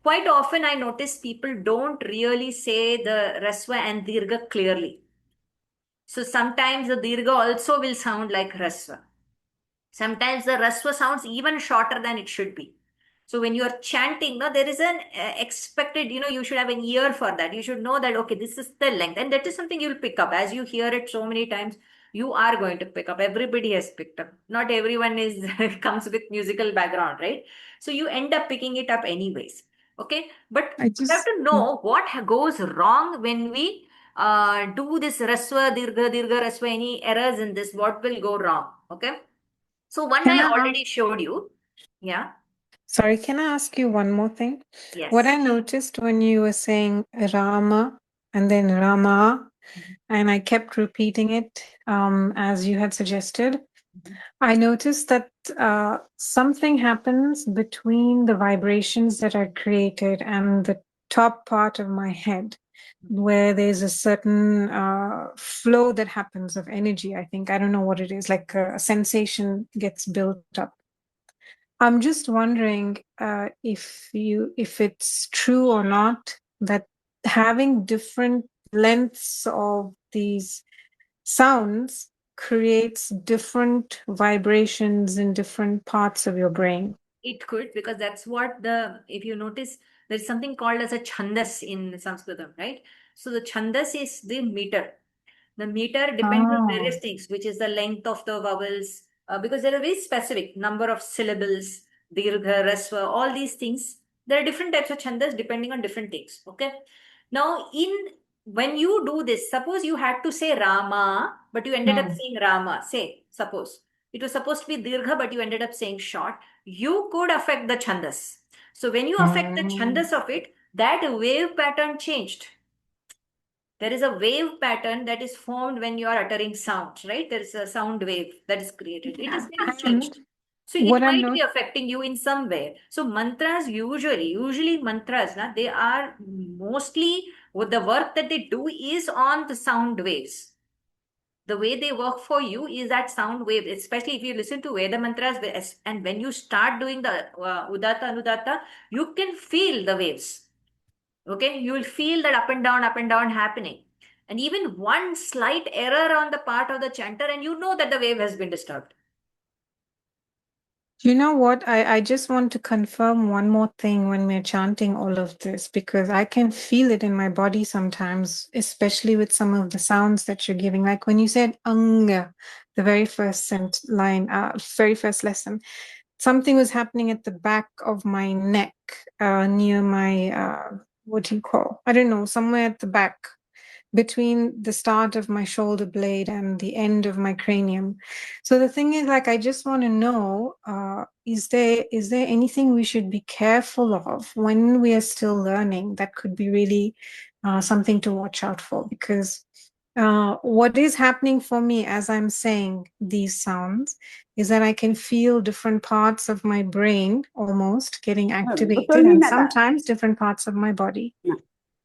Quite often I notice people don't really say the Rasva and Dirgha clearly. So sometimes the Dirgha also will sound like Rasva. Sometimes the Rasva sounds even shorter than it should be. So when you are chanting, no, there is an expected, you should have an ear for that. You should know that, okay, this is the length. And that is something you'll pick up. As you hear it so many times, you are going to pick up. Everybody has picked up. Not everyone comes with musical background, right? So you end up picking it up anyways. Okay. But you have to know what goes wrong when we do this Rasva, Dirgha, Rasva, any errors in this, what will go wrong. Okay. So one I already showed you. Yeah. Sorry, can I ask you one more thing? Yes. What I noticed when you were saying Rama and then Rama, and I kept repeating it as you had suggested, I noticed that something happens between the vibrations that are created and the top part of my head, where there's a certain flow that happens of energy. I think, I don't know what it is, like a sensation gets built up. I'm just wondering if it's true or not that having different lengths of these sounds creates different vibrations in different parts of your brain. It could, because that's what if you notice, there's something called as a chandas in Sanskritam, right? So the chandas is the meter. The meter depends on various things, which is the length of the vowels, because there are very specific number of syllables, dirgha, rasva, all these things. There are different types of chandas depending on different things. Okay. Now, when you do this, suppose you had to say Rama, but you ended up saying Rama. Say, suppose it was supposed to be dirgha, but you ended up saying short. You could affect the chandas. So when you affect the chandas of it, that wave pattern changed. There is a wave pattern that is formed when you are uttering sounds, right? There is a sound wave that is created. It is getting changed. So it might be affecting you in some way. So mantras usually mantras, they are mostly, the work that they do is on the sound waves. The way they work for you is that sound wave, especially if you listen to Veda mantras, and when you start doing the Udatta Anudatta, you can feel the waves. Okay, you will feel that up and down happening. And even one slight error on the part of the chanter, and you know that the wave has been disturbed. You know what? I just want to confirm one more thing when we're chanting all of this, because I can feel it in my body sometimes, especially with some of the sounds that you're giving. Like when you said anga, the very first line, very first lesson, something was happening at the back of my neck, near my, what do you call? I don't know, somewhere at the back, between the start of my shoulder blade and the end of my cranium. So the thing is, like, I just want to know, is there anything we should be careful of when we are still learning that could be really something to watch out for? Because what is happening for me as I'm saying these sounds is that I can feel different parts of my brain almost getting activated, and sometimes different parts of my body.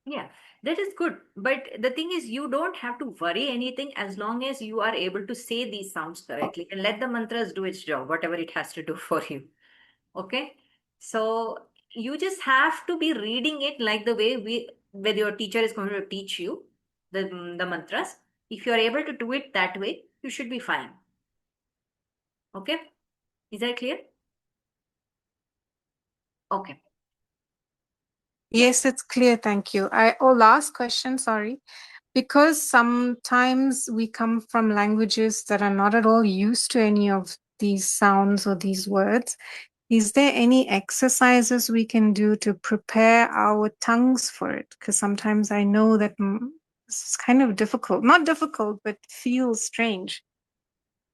Yeah, that is good. But the thing is, you don't have to worry anything as long as you are able to say these sounds correctly and let the mantras do its job, whatever it has to do for you. Okay. So you just have to be reading it like the way where your teacher is going to teach you the mantras. If you are able to do it that way, you should be fine. Okay. Is that clear? Okay. Yes, it's clear. Thank you. Last question, sorry. Because sometimes we come from languages that are not at all used to any of these sounds or these words, Is there any exercises we can do to prepare our tongues for it? Because sometimes I know that it's kind of difficult. Not difficult, but feels strange.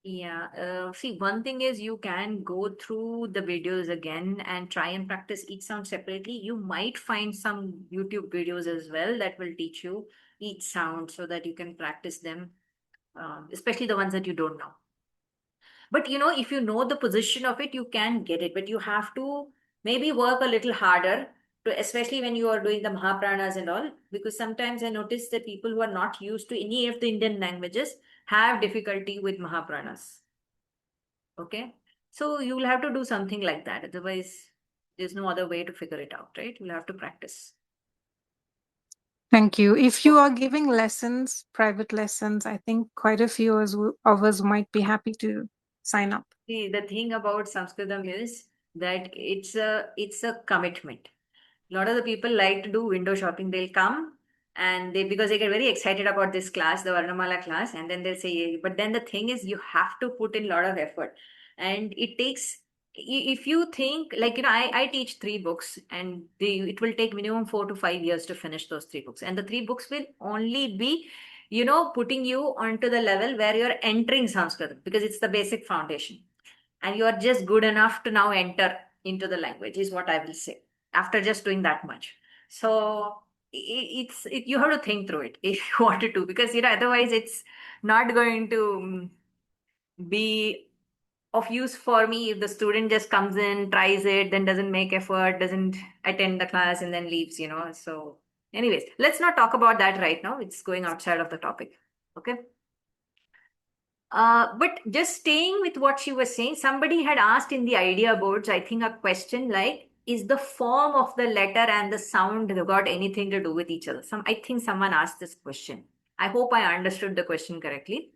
Yeah, see, one thing is you can go through the videos again and try and practice each sound separately. You might find some YouTube videos as well that will teach you each sound so that you can practice them, especially the ones that you don't know. But if you know the position of it, you can get it, but you have to maybe work a little harder, especially when you are doing the Mahapranas and all, because sometimes I notice that people who are not used to any of the Indian languages have difficulty with Mahapranas. Okay. So you will have to do something like that. Otherwise, there's no other way to figure it out, right? You'll have to practice. Thank you. If you are giving lessons, private lessons, I think quite a few of us might be happy to sign up. See, the thing about Sanskritam is that it's a commitment. A lot of the people like to do window shopping. They'll come and because they get very excited about this class, the Varnamala class, and then they'll say, "Yeah." But then the thing is, you have to put in a lot of effort, and it takes. If you think like I teach 3 books, and it will take minimum 4 to 5 years to finish those 3 books, and the 3 books will only be, putting you onto the level where you're entering Sanskrit because it's the basic foundation, and you are just good enough to now enter into the language, is what I will say after just doing that much. So you have to think through it if you wanted to, because otherwise it's not going to be of use for me if the student just comes in, tries it, then doesn't make effort, doesn't attend the class, and then leaves. So anyways, let's not talk about that right now. It's going outside of the topic. Okay. But just staying with what she was saying, somebody had asked in the idea boards, I think, a question like, is the form of the letter and the sound got anything to do with each other? I think someone asked this question. I hope I understood the question correctly.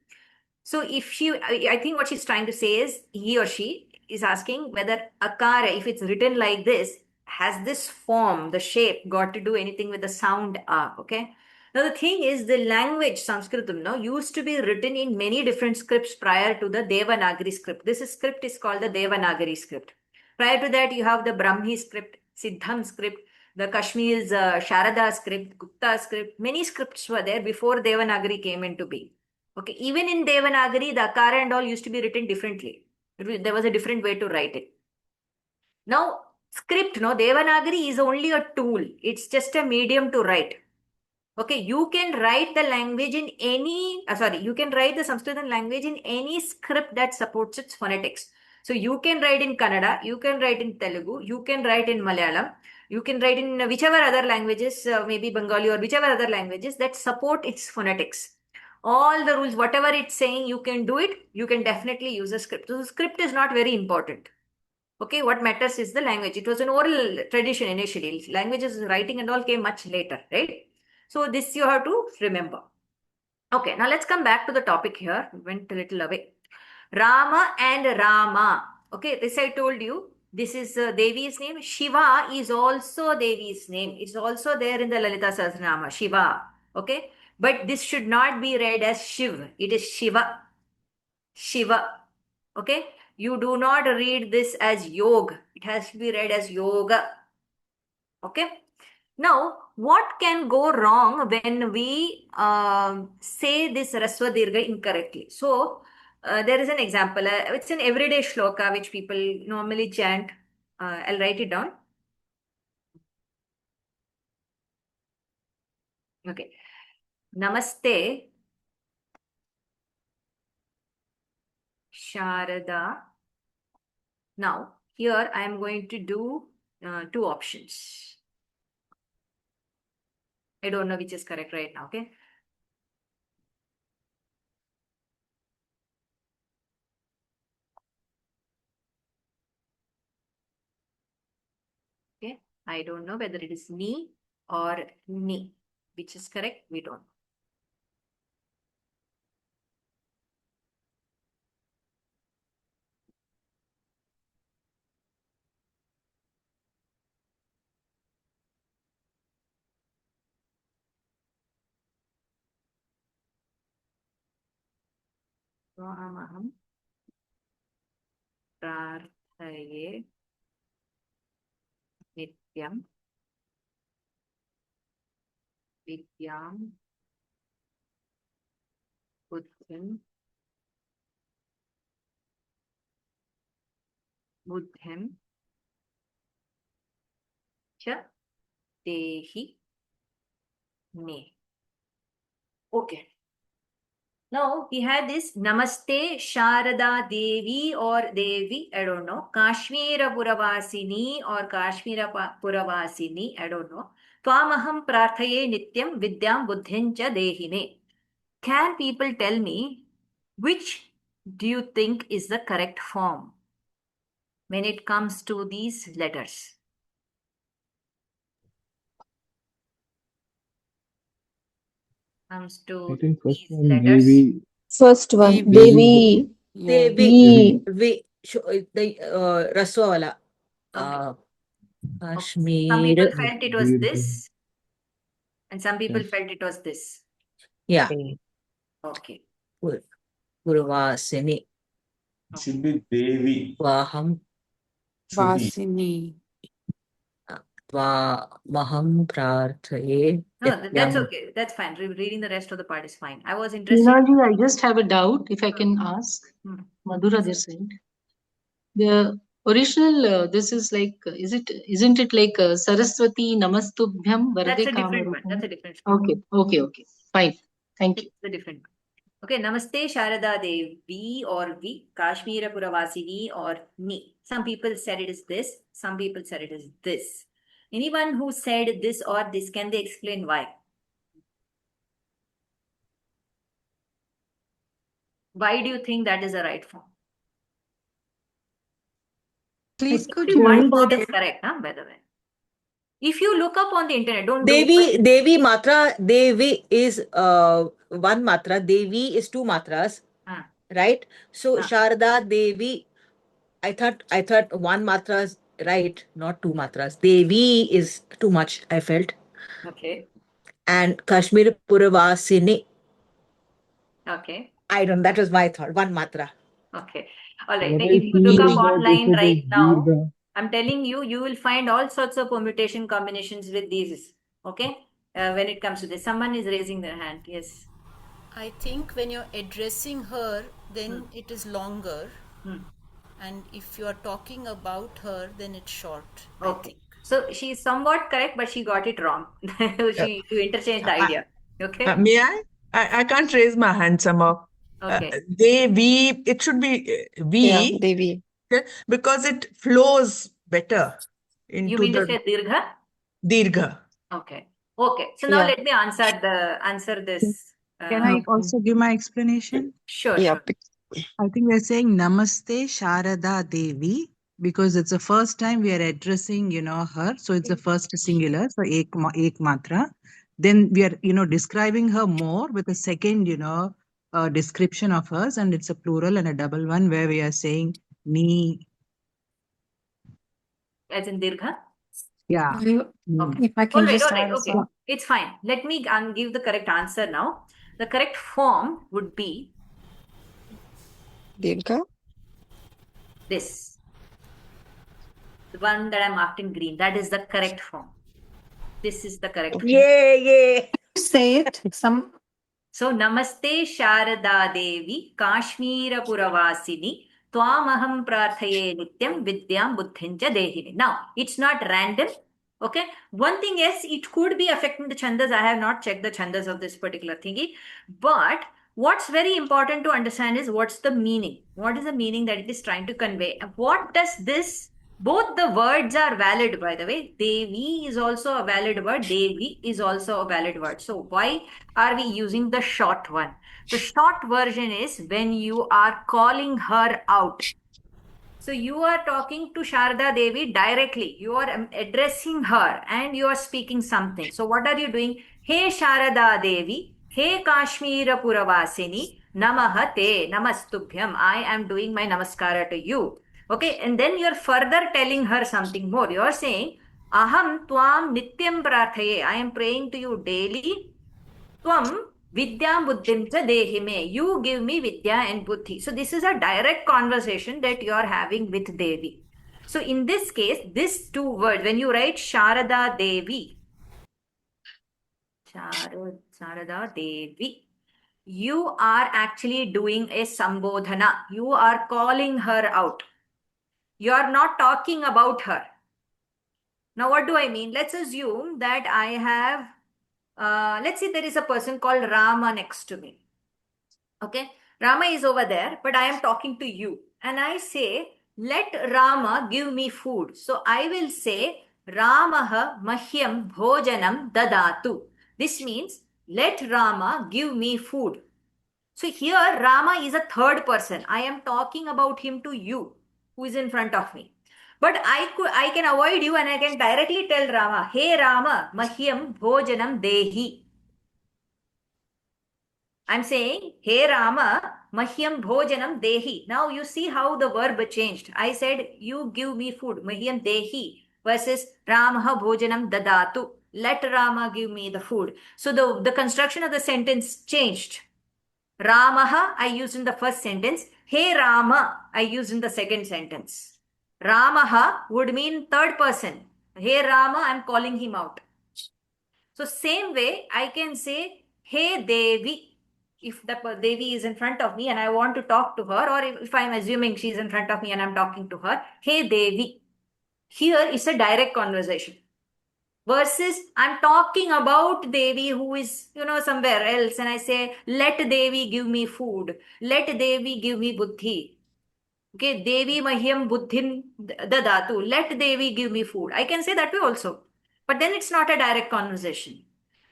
So I think what she's trying to say is, he or she is asking whether akara, if it's written like this, has this form, the shape, got to do anything with the sound a, okay? Now, the thing is, the language Sanskritam used to be written in many different scripts prior to the Devanagari script. This script is called the Devanagari script. Prior to that, you have the Brahmi script, Siddham script, the Kashmir's Sharada script, Gupta script. Many scripts were there before Devanagari came into being. Okay, even in Devanagari, the akara and all used to be written differently. There was a different way to write it. Now, script, Devanagari is only a tool. It's just a medium to write. Okay, you can write the language in you can write the Sanskrit language in any script that supports its phonetics. So you can write in Kannada, you can write in Telugu, you can write in Malayalam, you can write in whichever other languages, maybe Bengali or whichever other languages that support its phonetics. All the rules, whatever it's saying, you can do it. You can definitely use a script. So the script is not very important. Okay, what matters is the language. It was an oral tradition initially. Languages, writing and all came much later, right? So this you have to remember. Okay, now let's come back to the topic here. We went a little away. Rama and Rama. Okay, this I told you. This is Devi's name. Shiva is also Devi's name. It's also there in the Lalita Sahasranama, Shiva. Okay, but this should not be read as Shiv. It is Shiva. Shiva. Okay, you do not read this as Yog. It has to be read as Yoga. Okay. Now, what can go wrong when we say this Rasva Dirgha incorrectly? So, there is an example. It's an everyday shloka which people normally chant. I'll write it down. Okay. Namaste, Sharada. Now, here I am going to do 2 options. I don't know which is correct right now, okay? Okay, I don't know whether it is me or ni. Which is correct? We don't know. Swamaham Prarthaye Nityam. Vidyam. Buddhim. Buddhim. Cha. Dehi. Me. Okay. Now we had this Namaste Sharada Devi or Devi, I don't know. Kashmira Puravasini or Kashmira Puravasini, I don't know. Tvamaham Prarthaye Nityam Vidyam Buddhincha Dehime. Can people tell me which do you think is the correct form when it comes to these letters? Comes I to think first these one, letters. Devi. First one, Devi. Devi. Devi. Devi. The Raswa wala. Okay. Some Kashmir. people felt it was Dirgha. this, and some people Yes. felt it was this. Yeah. Okay. Puravasini. Should be Devi. Vaham. Vasini. Maham Prarthaye. No, that's Nityam. okay. That's fine. Reading the rest of the part is fine. I was interested. Neelaji, I just have a doubt, if I can ask. Madhura this side. The original, this is like, isn't it like Saraswati Namastubhyam That's Varade a different one. Kamarupam? That's a different one. Okay. Fine. Thank you. It's a different one. Okay, Namaste Sharada Devi or Vi, Kashmira Puravasini or Ni. Some people said it is this, some people said it is this. Anyone who said this or this, can they explain why? Why do you think that is the right form? Please could Only one you form repeat is it? correct, huh, by the way. If you look up on the internet, don't do it. Devi Matra. Devi is one Matra. Devi is two Matras. Right? So Sharada Devi, I thought one Matra is right, not two Matras. Devi is too much, I felt. Okay. And Kashmir Puravasini. Okay. I don't know, that was my thought. One Matra. Okay. All right. What Now, I if you feel look is up that if online it right is now, Dirgha, I'm telling you, you will find all sorts of permutation combinations with these. Okay. When it comes to this, someone is raising their hand. Yes. I think when you're addressing her, then it is longer. And if you are talking about her, then it's short. Okay. So she's somewhat correct, but she got it wrong. You interchanged the idea. Okay. May I? I can't raise my hand somehow. Okay. We, it should be we. Devi. Because it flows better into You mean to the say Dirgha? Dirgha. Okay. Okay. So now Yeah. let me answer this. Can I also give my explanation? Sure. Yeah. Sure. I think we're saying Namaste Sharada Devi because it's the first time we are addressing, her. So it's the first singular, so ek matra. Then we are, describing her more with a second, description of hers, and it's a plural and a double one where we are saying ni. As in Dirgha? Yeah. Okay. If I can All right, just all right, add okay. some. It's fine. Let me give the correct answer now. The correct form would be Dirgha. this. The one that I marked in green. That is the correct form. This is the correct form. Yay. Say it. So, Namaste Sharada Devi, Kashmira Puravasini, Tvamaham Prarthaye Nityam Vidyam Buddhincha Dehini. Now, it's not random. Okay. One thing, yes, it could be affecting the chandas. I have not checked the chandas of this particular thingy. But what's very important to understand is what's the meaning. What is the meaning that it is trying to convey? What does this? Both the words are valid, by the way. Devi is also a valid word. Devi is also a valid word. So why are we using the short one? The short version is when you are calling her out. So you are talking to Sharda Devi directly. You are addressing her and you are speaking something. So what are you doing? Hey Sharada Devi, hey Kashmira Puravasini, Namaha te, Namastubhyam. I am doing my namaskara to you. Okay, and then you're further telling her something more. You're saying, Aham Tvam Nityam Prarthaye. I am praying to you daily. Tvam Vidyam Buddhim cha dehime. You give me Vidya and Buddhi. So this is a direct conversation that you are having with Devi. So in this case, these two words, when you write Sharada Devi, Sharada Devi, you are actually doing a Sambodhana. You are calling her out. You are not talking about her. Now, what do I mean? Let's assume that I have, let's say there is a person called Rama next to me. Okay, Rama is over there, but I am talking to you. And I say, let Rama give me food. So I will say, Ramaha Mahyam Bhojanam Dadatu. This means, let Rama give me food. So here, Rama is a third person. I am talking about him to you, who is in front of me. But I can avoid you and I can directly tell Rama, hey Rama, Mahyam Bhojanam Dehi. I'm saying, hey Rama, Mahyam Bhojanam Dehi. Now you see how the verb changed. I said, you give me food, Mahyam Dehi, versus Ramaha Bhojanam Dadatu. Let Rama give me the food. So the construction of the sentence changed. Ramaha I used in the first sentence. Hey Rama I used in the second sentence. Ramaha would mean third person. Hey Rama, I'm calling him out. So same way I can say, hey Devi. If the Devi is in front of me and I want to talk to her, or if I'm assuming she's in front of me and I'm talking to her, hey Devi. Here is a direct conversation. Versus I'm talking about Devi who is, somewhere else, and I say, let Devi give me food. Let Devi give me buddhi. Okay, Devi Mahyam Buddhin Dadatu. Let Devi give me food. I can say that way also. But then it's not a direct conversation.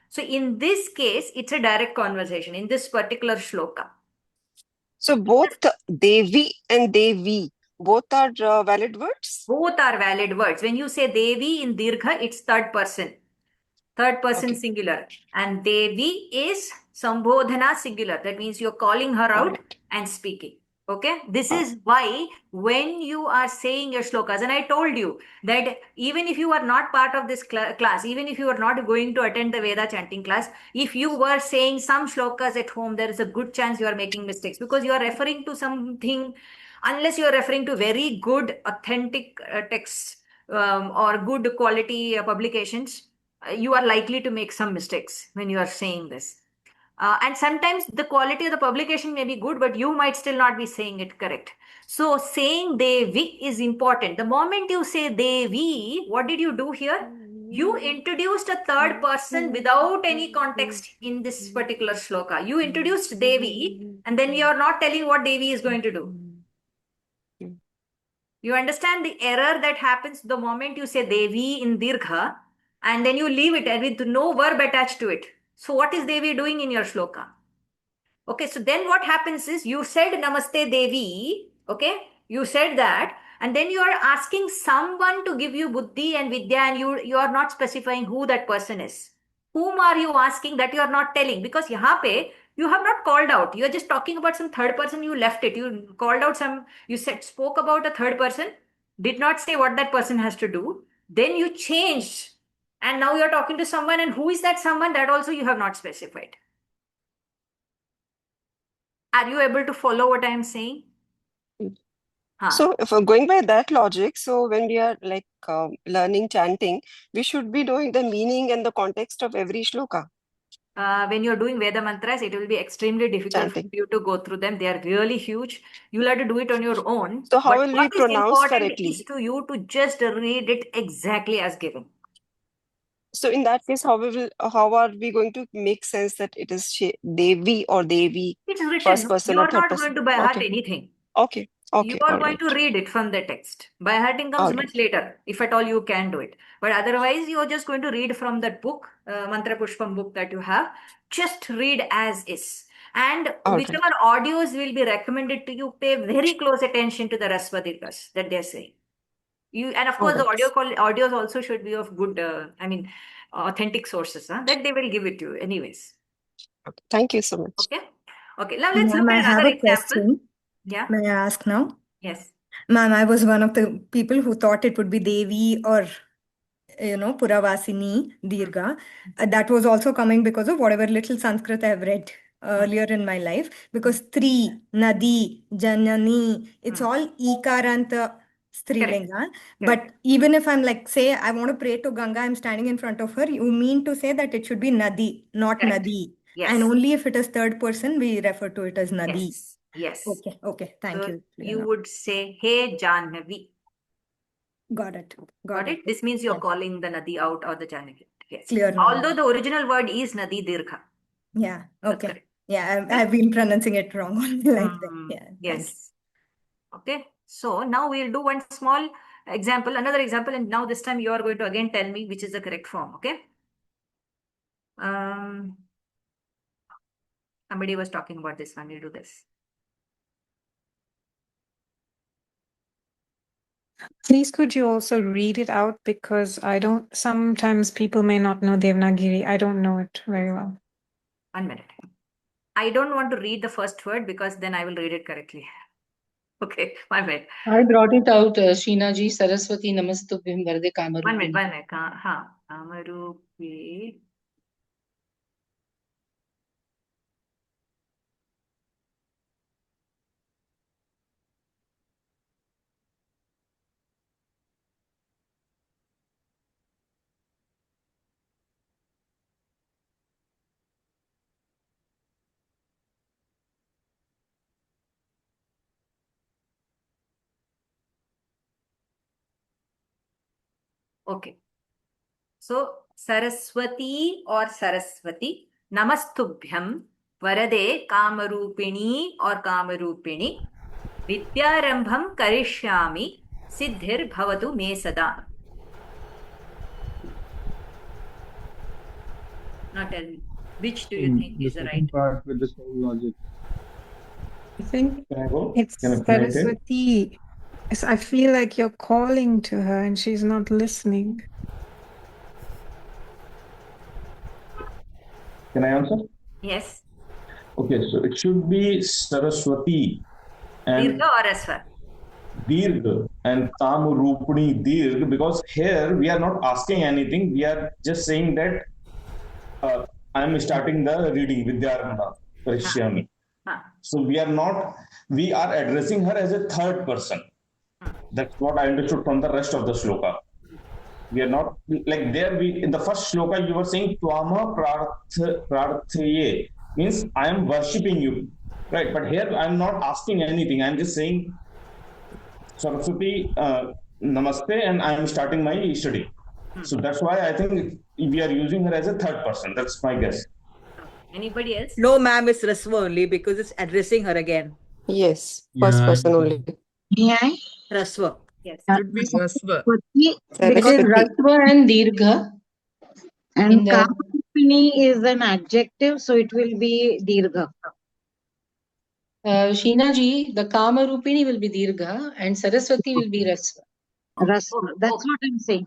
So in this case, it's a direct conversation in this particular shloka. So both Devi and Devi, both are valid words? Both are valid words. When you say Devi in Dirgha, it's third person. Third person singular. And Devi is Sambodhana singular. That means you're calling her out and speaking. Okay. This is why when you are saying your shlokas, and I told you that even if you are not part of this class, even if you are not going to attend the Veda chanting class, if you were saying some shlokas at home, there is a good chance you are making mistakes because you are referring to something, unless you are referring to very good, authentic texts or good quality publications, you are likely to make some mistakes when you are saying this. And sometimes the quality of the publication may be good, but you might still not be saying it correct. So saying Devi is important. The moment you say Devi, what did you do here? You introduced a third person without any context in this particular shloka. You introduced Devi, and then you are not telling what Devi is going to do. You understand the error that happens the moment you say Devi in Dirgha, and then you leave it with no verb attached to it. So what is Devi doing in your shloka? Okay, so then what happens is you said Namaste Devi, okay? You said that, and then you are asking someone to give you buddhi and vidya, and you are not specifying who that person is. Whom are you asking that you are not telling? Because yahan pe, you have not called out. You are just talking about some third person, you left it. You called out spoke about a third person, did not say what that person has to do. Then you changed. And now you're talking to someone, and who is that someone? That also you have not specified. Are you able to follow what I am saying? So if we're going by that logic, so when we are learning chanting, we should be knowing the meaning and the context of every shloka. When you're doing Veda mantras, it will be extremely difficult for you to go through them. They are really huge. You'll have to do it on your own. So how will we pronounce correctly? correctly? Is to you to just read it exactly as given. So in that case, how are we going to make sense that it is Devi or Devi? It's written. First person You or are third not person? going to by heart anything. Okay. You are going to read it from the text. By hearting comes much later, if at all you can do it. But otherwise, you are just going to read from that book, Mantra Pushpam book that you have. Just read as is. And whichever audios will be recommended to you, pay very close attention to the Rasvadirgas that they're saying. And of course, the audios also should be of good, authentic sources, that they will give it to you anyways. Thank you so much. Okay. Now let's look I at have another a example. question. Yeah. May I ask now? Yes. Ma'am, I was one of the people who thought it would be Devi or, Puravasini, Dirgha. That was also coming because of whatever little Sanskrit I have read earlier in my life. Because Tri, Nadi, Janani, it's all Ikaranta Strilinga. But even if I'm like, say, I want to pray to Ganga, I'm standing in front of her, you mean to say that it should be Nadi, not Nadi. Yes. And only if it is third person, we refer to it as Nadi. Yes. Okay. Thank So you. you would say, Hey Janhavi. Got it. Got it? This means you're calling the Nadi out or the Janhavi. Yes. Clear now. Although the original word is Nadi Dirgha. Yeah. Okay. Yeah, I've been pronouncing it wrong only like that. Yeah. Yes. Okay. So now we'll do one small example, another example, and now this time you are going to again tell me which is the correct form. Okay. Somebody was talking about this one. We'll do this. Please, could you also read it out, because sometimes people may not know Devanagari. I don't know it very well. 1 minute. I don't want to read the first word because then I will read it correctly. Okay, 1 minute. I brought it out, Sheena ji. Saraswati Namastubhyam Varde Kamarupini. 1 minute. Kamarupi. Okay. So, Saraswati or Saraswati, Namastubhyam, Varade, Kamarupini or Kamarupini, Vidyarambham Karishyami, Siddhir Bhavatu Me Sada. Now tell me, which do you think is the right? Part with the same logic. I think Can I go? it's Can I finish it? Saraswati. Yes, I feel like you're calling to her and she's not listening. Can I answer? Yes. Okay, so it should be Saraswati and Dirgha or Aswar? Dirgha and Kamurupini Dirgha, because here we are not asking anything. We are just saying that I am starting the reading Vidyarambha Karishyami. So we are addressing her as a third person. That's what I understood from the rest of the shloka. We are not like there. In the first shloka you were saying Tvama Prarthaye, means I am worshipping you, right? But here I am not asking anything. I am just saying Saraswati Namaste, and I am starting my study. So that's why I think we are using her as a third person. That's my guess. Anybody else? No, ma'am, it's Raswa only because it's addressing her again. Yes, first person only. May I? Raswa. Yes. Should be Rasva. It is Rasva and Dirgha. And Kamurupini is an adjective, so it will be Dirgha. Sheena ji, the Kamarupini will be Dirgha and Saraswati will be Rasva. Rasva. That's what I'm saying.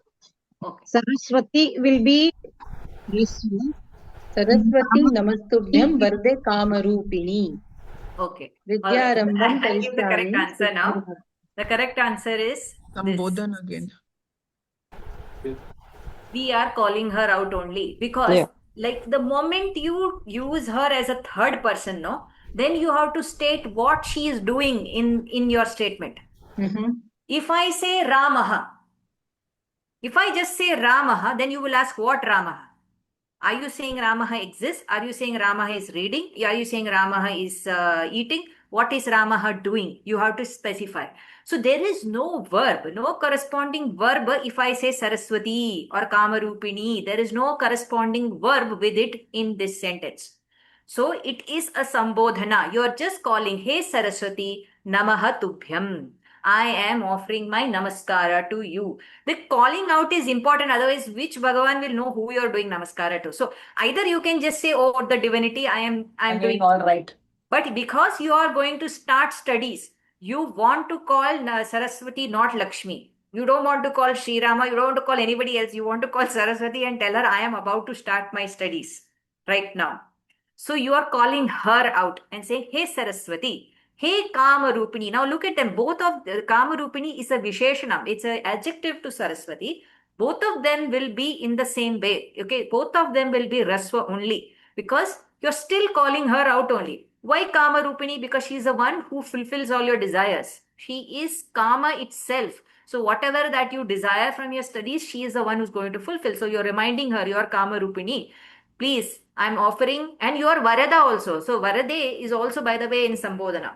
Saraswati will be Rasva. Saraswati Namastubhyam Varde Kamarupini. Okay. Vidyarambham I'll give the correct Karishyami. answer now. The correct answer is Sambodhan again. We are calling her out only because like the moment you use her as a third person, no, then you have to state what she is doing in your statement. If I say Ramaha, if I just say Ramaha, then you will ask what Ramaha? Are you saying Ramaha exists? Are you saying Ramaha is reading? Are you saying Ramaha is eating? What is Ramaha doing? You have to specify. So there is no verb, no corresponding verb if I say Saraswati or Kamarupini. There is no corresponding verb with it in this sentence. So it is a Sambodhana. You are just calling, Hey Saraswati, Namaha Tubhyam. I am offering my namaskara to you. The calling out is important. Otherwise, which Bhagavan will know who you are doing namaskara to? So either you can just say, oh, the divinity, I am doing all right. But because you are going to start studies, you want to call Saraswati, not Lakshmi. You don't want to call Sri Rama. You don't want to call anybody else. You want to call Saraswati and tell her, I am about to start my studies right now. So you are calling her out and saying, Hey Saraswati, Hey Kamarupini. Now look at them. Both of Kamarupini is a Visheshanam. It's an adjective to Saraswati. Both of them will be in the same way. Okay, both of them will be Rasva only because you're still calling her out only. Why Kamarupini? Because she is the one who fulfills all your desires. She is Kama itself. So whatever that you desire from your studies, she is the one who's going to fulfill. So you're reminding her, you're Kama Rupini. Please, I'm offering, and you're Varada also. So Varade is also, by the way, in Sambodhana.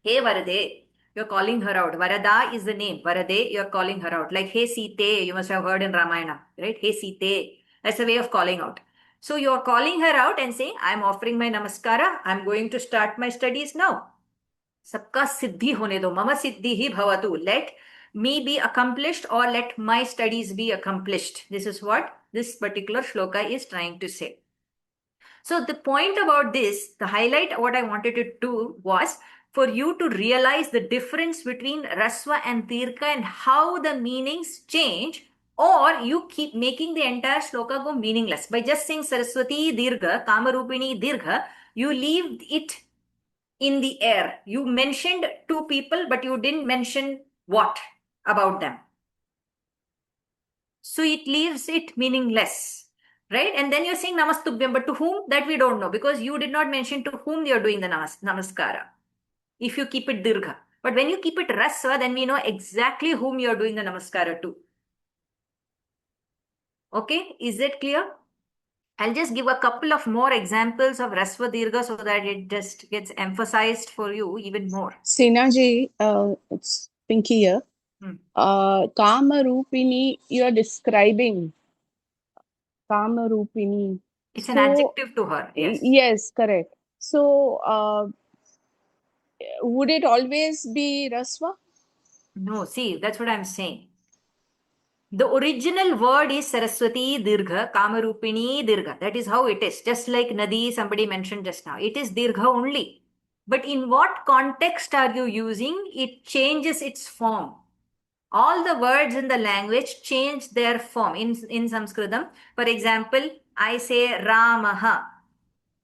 Hey Varade, you're calling her out. Varada is the name. Varade, you're calling her out. Like Hey Site, you must have heard in Ramayana, right? Hey Site. That's a way of calling out. So you're calling her out and saying, I'm offering my namaskara. I'm going to start my studies now. Sabka siddhi hone do. Mama siddhi hi bhavatu. Let me be accomplished or let my studies be accomplished. This is what this particular shloka is trying to say. So the point about this, the highlight, what I wanted to do was for you to realize the difference between Rasva and Dirgha and how the meanings change, or you keep making the entire shloka go meaningless. By just saying Saraswati Dirgha, Kamarupini Dirgha, you leave it in the air. You mentioned two people, but you didn't mention what about them. So it leaves it meaningless. Right? And then you're saying Namastubhyam, but to whom? That we don't know, because you did not mention to whom you're doing the namaskara. If you keep it Dirgha. But when you keep it Rasva, then we know exactly whom you're doing the namaskara to. Okay? Is that clear? I'll just give a couple of more examples of Rasva Dirgha so that it just gets emphasized for you even more. Sinaji, it's Pinky here. Kama Rupini, you are describing. Kama Rupini. It's an adjective to her. Yes. Yes, correct. So, would it always be Rasva? No, see, that's what I'm saying. The original word is Saraswati Dirgha, Kamarupini Dirgha. That is how it is. Just like Nadi, somebody mentioned just now. It is Dirgha only. But in what context are you using? It changes its form. All the words in the language change their form. In Sanskritam, for example, I say Ramaha.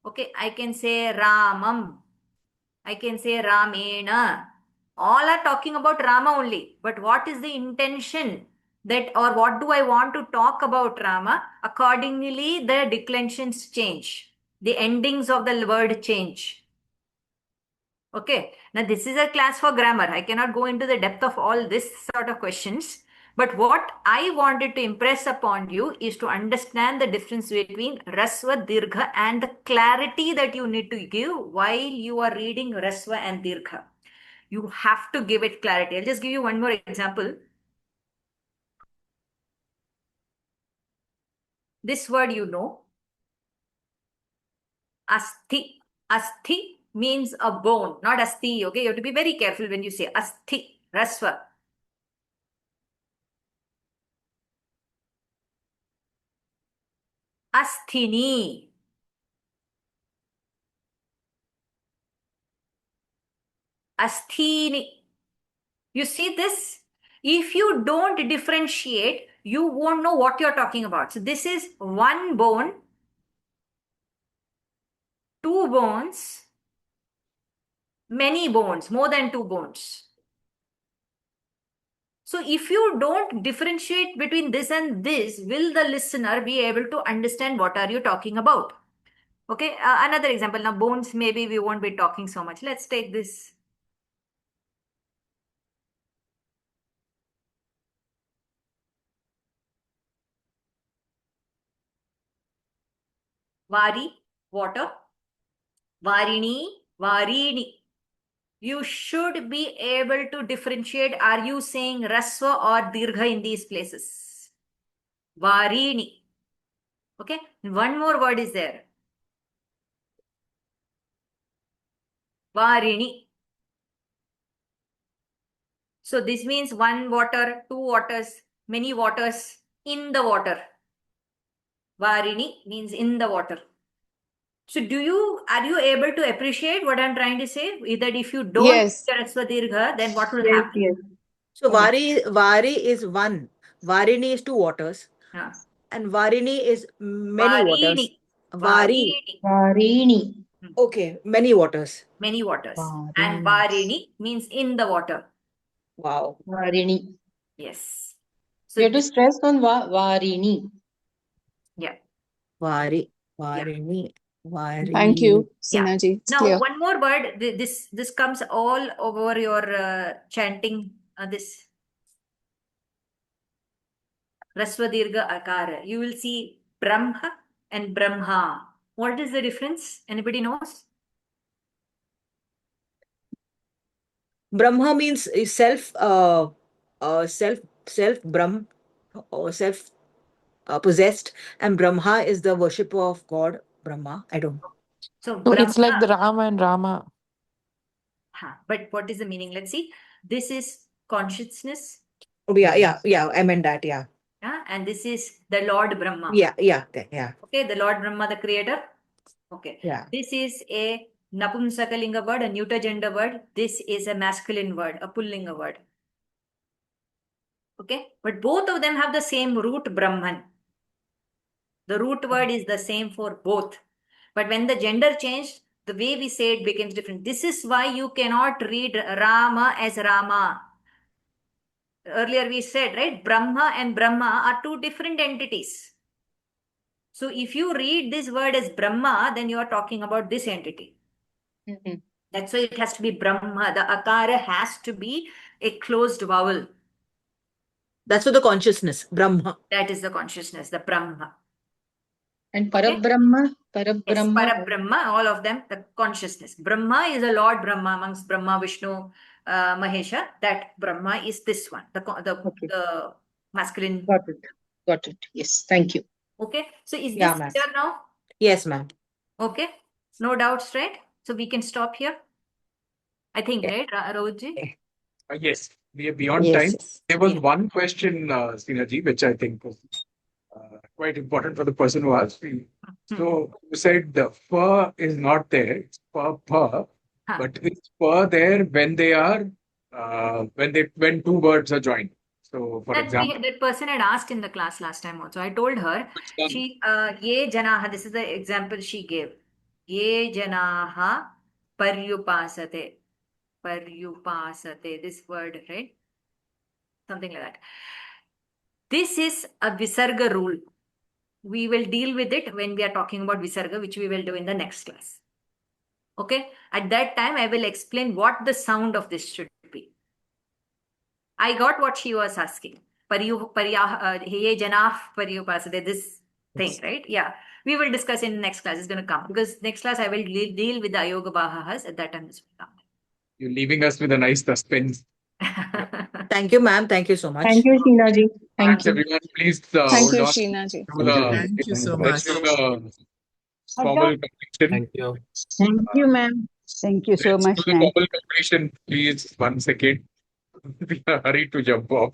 Okay, I can say Ramam. I can say Ramena. All are talking about Rama only. But what is the intention that, or what do I want to talk about Rama? Accordingly, the declensions change. The endings of the word change. Okay, now this is a class for grammar. I cannot go into the depth of all this sort of questions. But what I wanted to impress upon you is to understand the difference between Rasva, Dirgha and the clarity that you need to give while you are reading Rasva and Dirgha. You have to give it clarity. I'll just give you one more example. This word you know. Asthi. Asthi means a bone, not asti. Okay, you have to be very careful when you say asthi, Rasva. Asthini. Asthini. You see this? If you don't differentiate, you won't know what you're talking about. So this is one bone, two bones, many bones, more than two bones. So if you don't differentiate between this and this, will the listener be able to understand what are you talking about? Okay, another example. Now bones, maybe we won't be talking so much. Let's take this. Vari, water. Varini, Varini. You should be able to differentiate. Are you saying Rasva or Dirgha in these places? Varini. Okay. One more word is there. Varini. So this means one water, two waters, many waters, in the water. Varini means in the water. So are you able to appreciate what I'm trying to say? That if you don't Rasva Dirgha, then what will happen? Yes. So Vari is one. Varini is two waters. And Varini is many waters. Varini. Okay, many waters. Many waters. And Varini means in the water. Wow. Varini. Yes. So you have to stress on Varini. Yeah. Varini. Thank you, Sinaji. It's Now, clear. one more word. This comes all over your chanting. This Rasva Dirgha Akara. You will see Brahma and Brahma. What is the difference? Anybody knows? Brahma means self, self Brahm, or self possessed, and Brahma is the worshipper of God, Brahma. I don't know. So it's like the Brahma. Rama and Rama. But what is the meaning? Let's see. This is consciousness. Oh, yeah. I meant that, yeah. And this is the Lord Brahma. Yeah. Okay, the Lord Brahma, the creator. Okay. Yeah. This is a Napumsakalinga word, a neuter gender word. This is a masculine word, a Pullinga word. Okay, but both of them have the same root, Brahman. The root word is the same for both. But when the gender changed, the way we say it becomes different. This is why you cannot read Rama as Rama. Earlier we said, right, Brahma and Brahma are two different entities. So if you read this word as Brahma, then you are talking about this entity. That's why it has to be Brahma. The Akara has to be a closed vowel. That's for the consciousness, Brahma. That is the consciousness, the Brahma. And Parabrahma? Yes, Parabrahma, all of them, the consciousness. Brahma is a Lord Brahma amongst Brahma, Vishnu, Mahesha. That Brahma is this one, the masculine. Got it. Yes, thank you. Okay, so is Yeah, this ma'am. clear now? Yes, ma'am. Okay, no doubts, right? So we can stop here. I think, right, Rohitji? Yes, we are beyond Yes, time. yes. There was one question, Srinaji, which I think was quite important for the person who asked me. So you said the fur is not there, it's per, but it's per there when they are when two words are joined. So, for example, That person had asked in the class last time also. I told her, she, ye janaha, this is the example she gave. Ye janaha paryupasate. Paryupasate, this word, right? Something like that. This is a Visarga rule. We will deal with it when we are talking about Visarga, which we will do in the next class. Okay? At that time, I will explain what the sound of this should be. I got what she was asking. This thing, right? Yeah. We will discuss in next class. It's going to come. Because next class, I will deal with the Ayoga Bahahas. At that time, this will come. you're leaving us with a nice suspense. Thank you, ma'am. Thank you so much. Thank you, Sheenaji. Thanks, everyone. Please Thank hold you, on. Sheenaji. Thank you so Let's much. do the formal completion. Thank you. Thank you, ma'am. Thank you so Let's much, do the ma'am. formal completion, please. 1 second. We are hurried to jump off.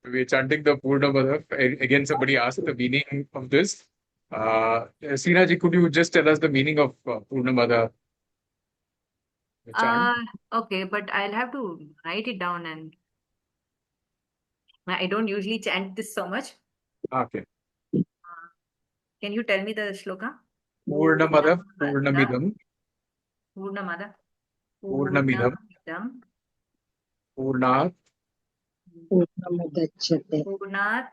We're chanting the Purna Mada. Again, somebody asked the meaning of this. Srinaji, could you just tell us the meaning of Purna Mada? Okay, but I'll have to write it down, and I don't usually chant this so much. Okay. Can you tell me the shloka? Purna Mada, Purnamidam, Purnamada. Purnamidam, Purnat, Purnat.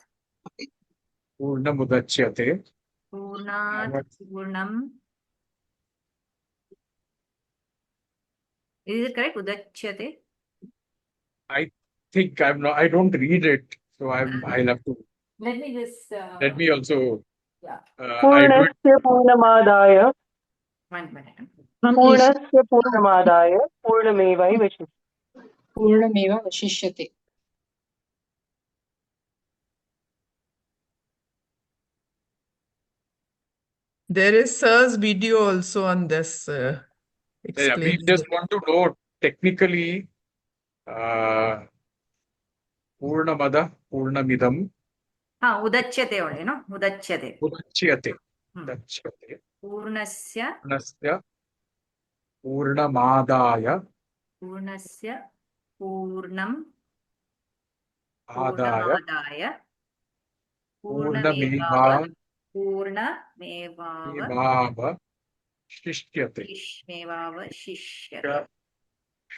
Purnamudachyate, Purnat. Purnam. Is it correct? Udachyate? I think I don't read it, so I'll have to. Let me just. Let me also. Yeah. I do it. Purnasya Purnamadaya. 1 minute. Purnasya Purnamadaya. Purnamevai Vashishyate. Purnameva Vashishyate. There is Sir's video also on this. Yeah, we Explaining just it. want to know technically Purnamada, Purnamidam, Udachyate only, no? Udachyate. Udachyate. Udachyate. Purnasya. Purnasya Purnamadaya Purnasya. Purnam. Adaya Purnamadaya. Purnameva Purnamevava. Meva Shishyate. Shishmevava Shishyate.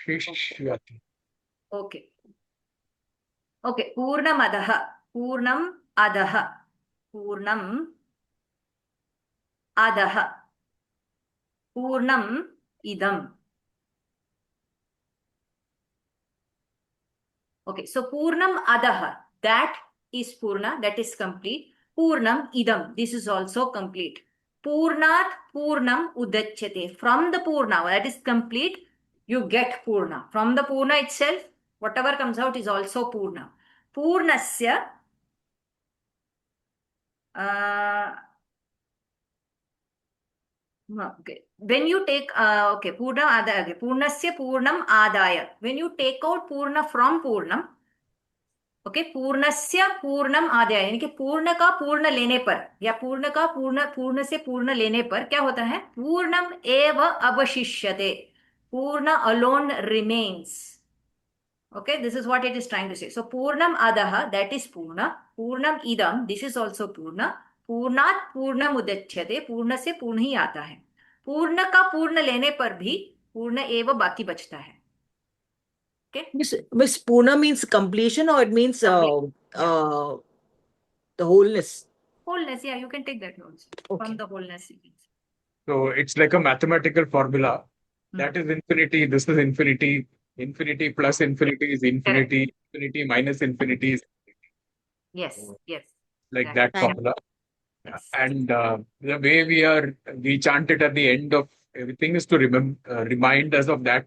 Shishyate. Okay. Okay. Purnamadaha. Purnam adaha. Purnam adaha. Purnam idam. Okay. So Purnam adaha. That is Purna, that is complete. Purnam idam, this is also complete. Purnat Purnam udachyate. From the Purna, that is complete, you get Purna. From the Purna itself, whatever comes out is also Purna. Purnasya okay. When you take okay, Purna adaya, okay. Purnasya Purnam adaya. When you take out Purna from Purnam, okay, Purnasya Purnam adaya, यानी कि पूर्ण का पूर्ण लेने पर या पूर्ण का पूर्ण से पूर्ण लेने पर क्या होता है? पूर्णम एव अवशिष्यते. Purna alone remains. Okay, this is what it is trying to say. So Purnam adaha, that is Purna. Purnam idam, this is also Purna. Purnat Purnam udachyate, पूर्ण से पूर्ण ही आता है. पूर्ण का पूर्ण लेने पर भी पूर्ण एव बाकी बचता है. Okay. Miss Purna means completion, or it means the wholeness? Wholeness, yeah, you can take that notes. From the wholeness. So it's like a mathematical formula. That is infinity, this is infinity. Infinity plus infinity is infinity. Infinity minus infinity is infinity. Yes, yes. Like that formula. And the way we chant it at the end of everything is to remind us of that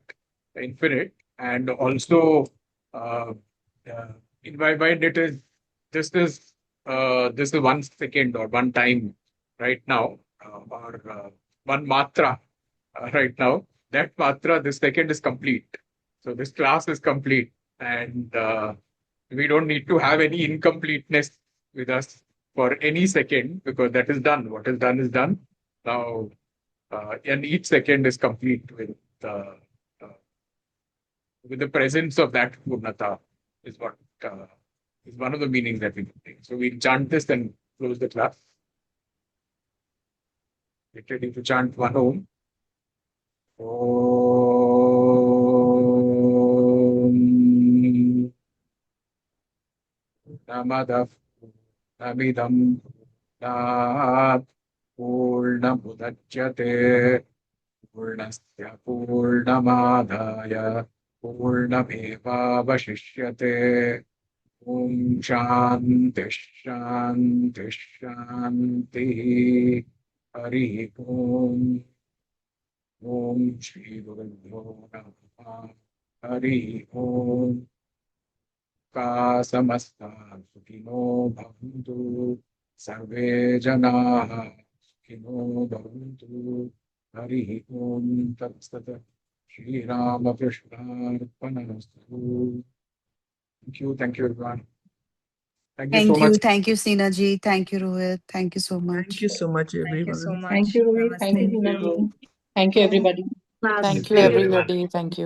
infinite. And also, in my mind, it is this is 1 second or 1 time right now, or 1 matra right now. That matra, this second is complete. So this class is complete, and we don't need to have any incompleteness with us for any second, because that is done. What is done is done. Now, and each second is complete with the presence of that Purnata is what is one of the meanings that we can take. So we'll chant this and close the class. Get ready to chant 1 Om. Om Namadav Namidam Nat Purnamudachyate Purnasya Purnamadaya Purnameva Vashishyate. Om Shanti Shanti Shanti. Hari Om. Om Shri Gurubhyo Namaha. Hari Om. Samasta Sukhino Bhavantu. Sarve Janaha Sukhino Bhavantu. Hari Om Tat Sat. Shri Ramakrishna Arpanamastu. Thank you everyone. Thank you so much. Thank you, Seena ji. Thank you, Rohit. Thank you so much. Thank you so much, everyone. Thank you so much. Thank you, Rohit. Thank you, Namaste. Seena ji. Thank you, everybody. Thank you, everybody. Thank you.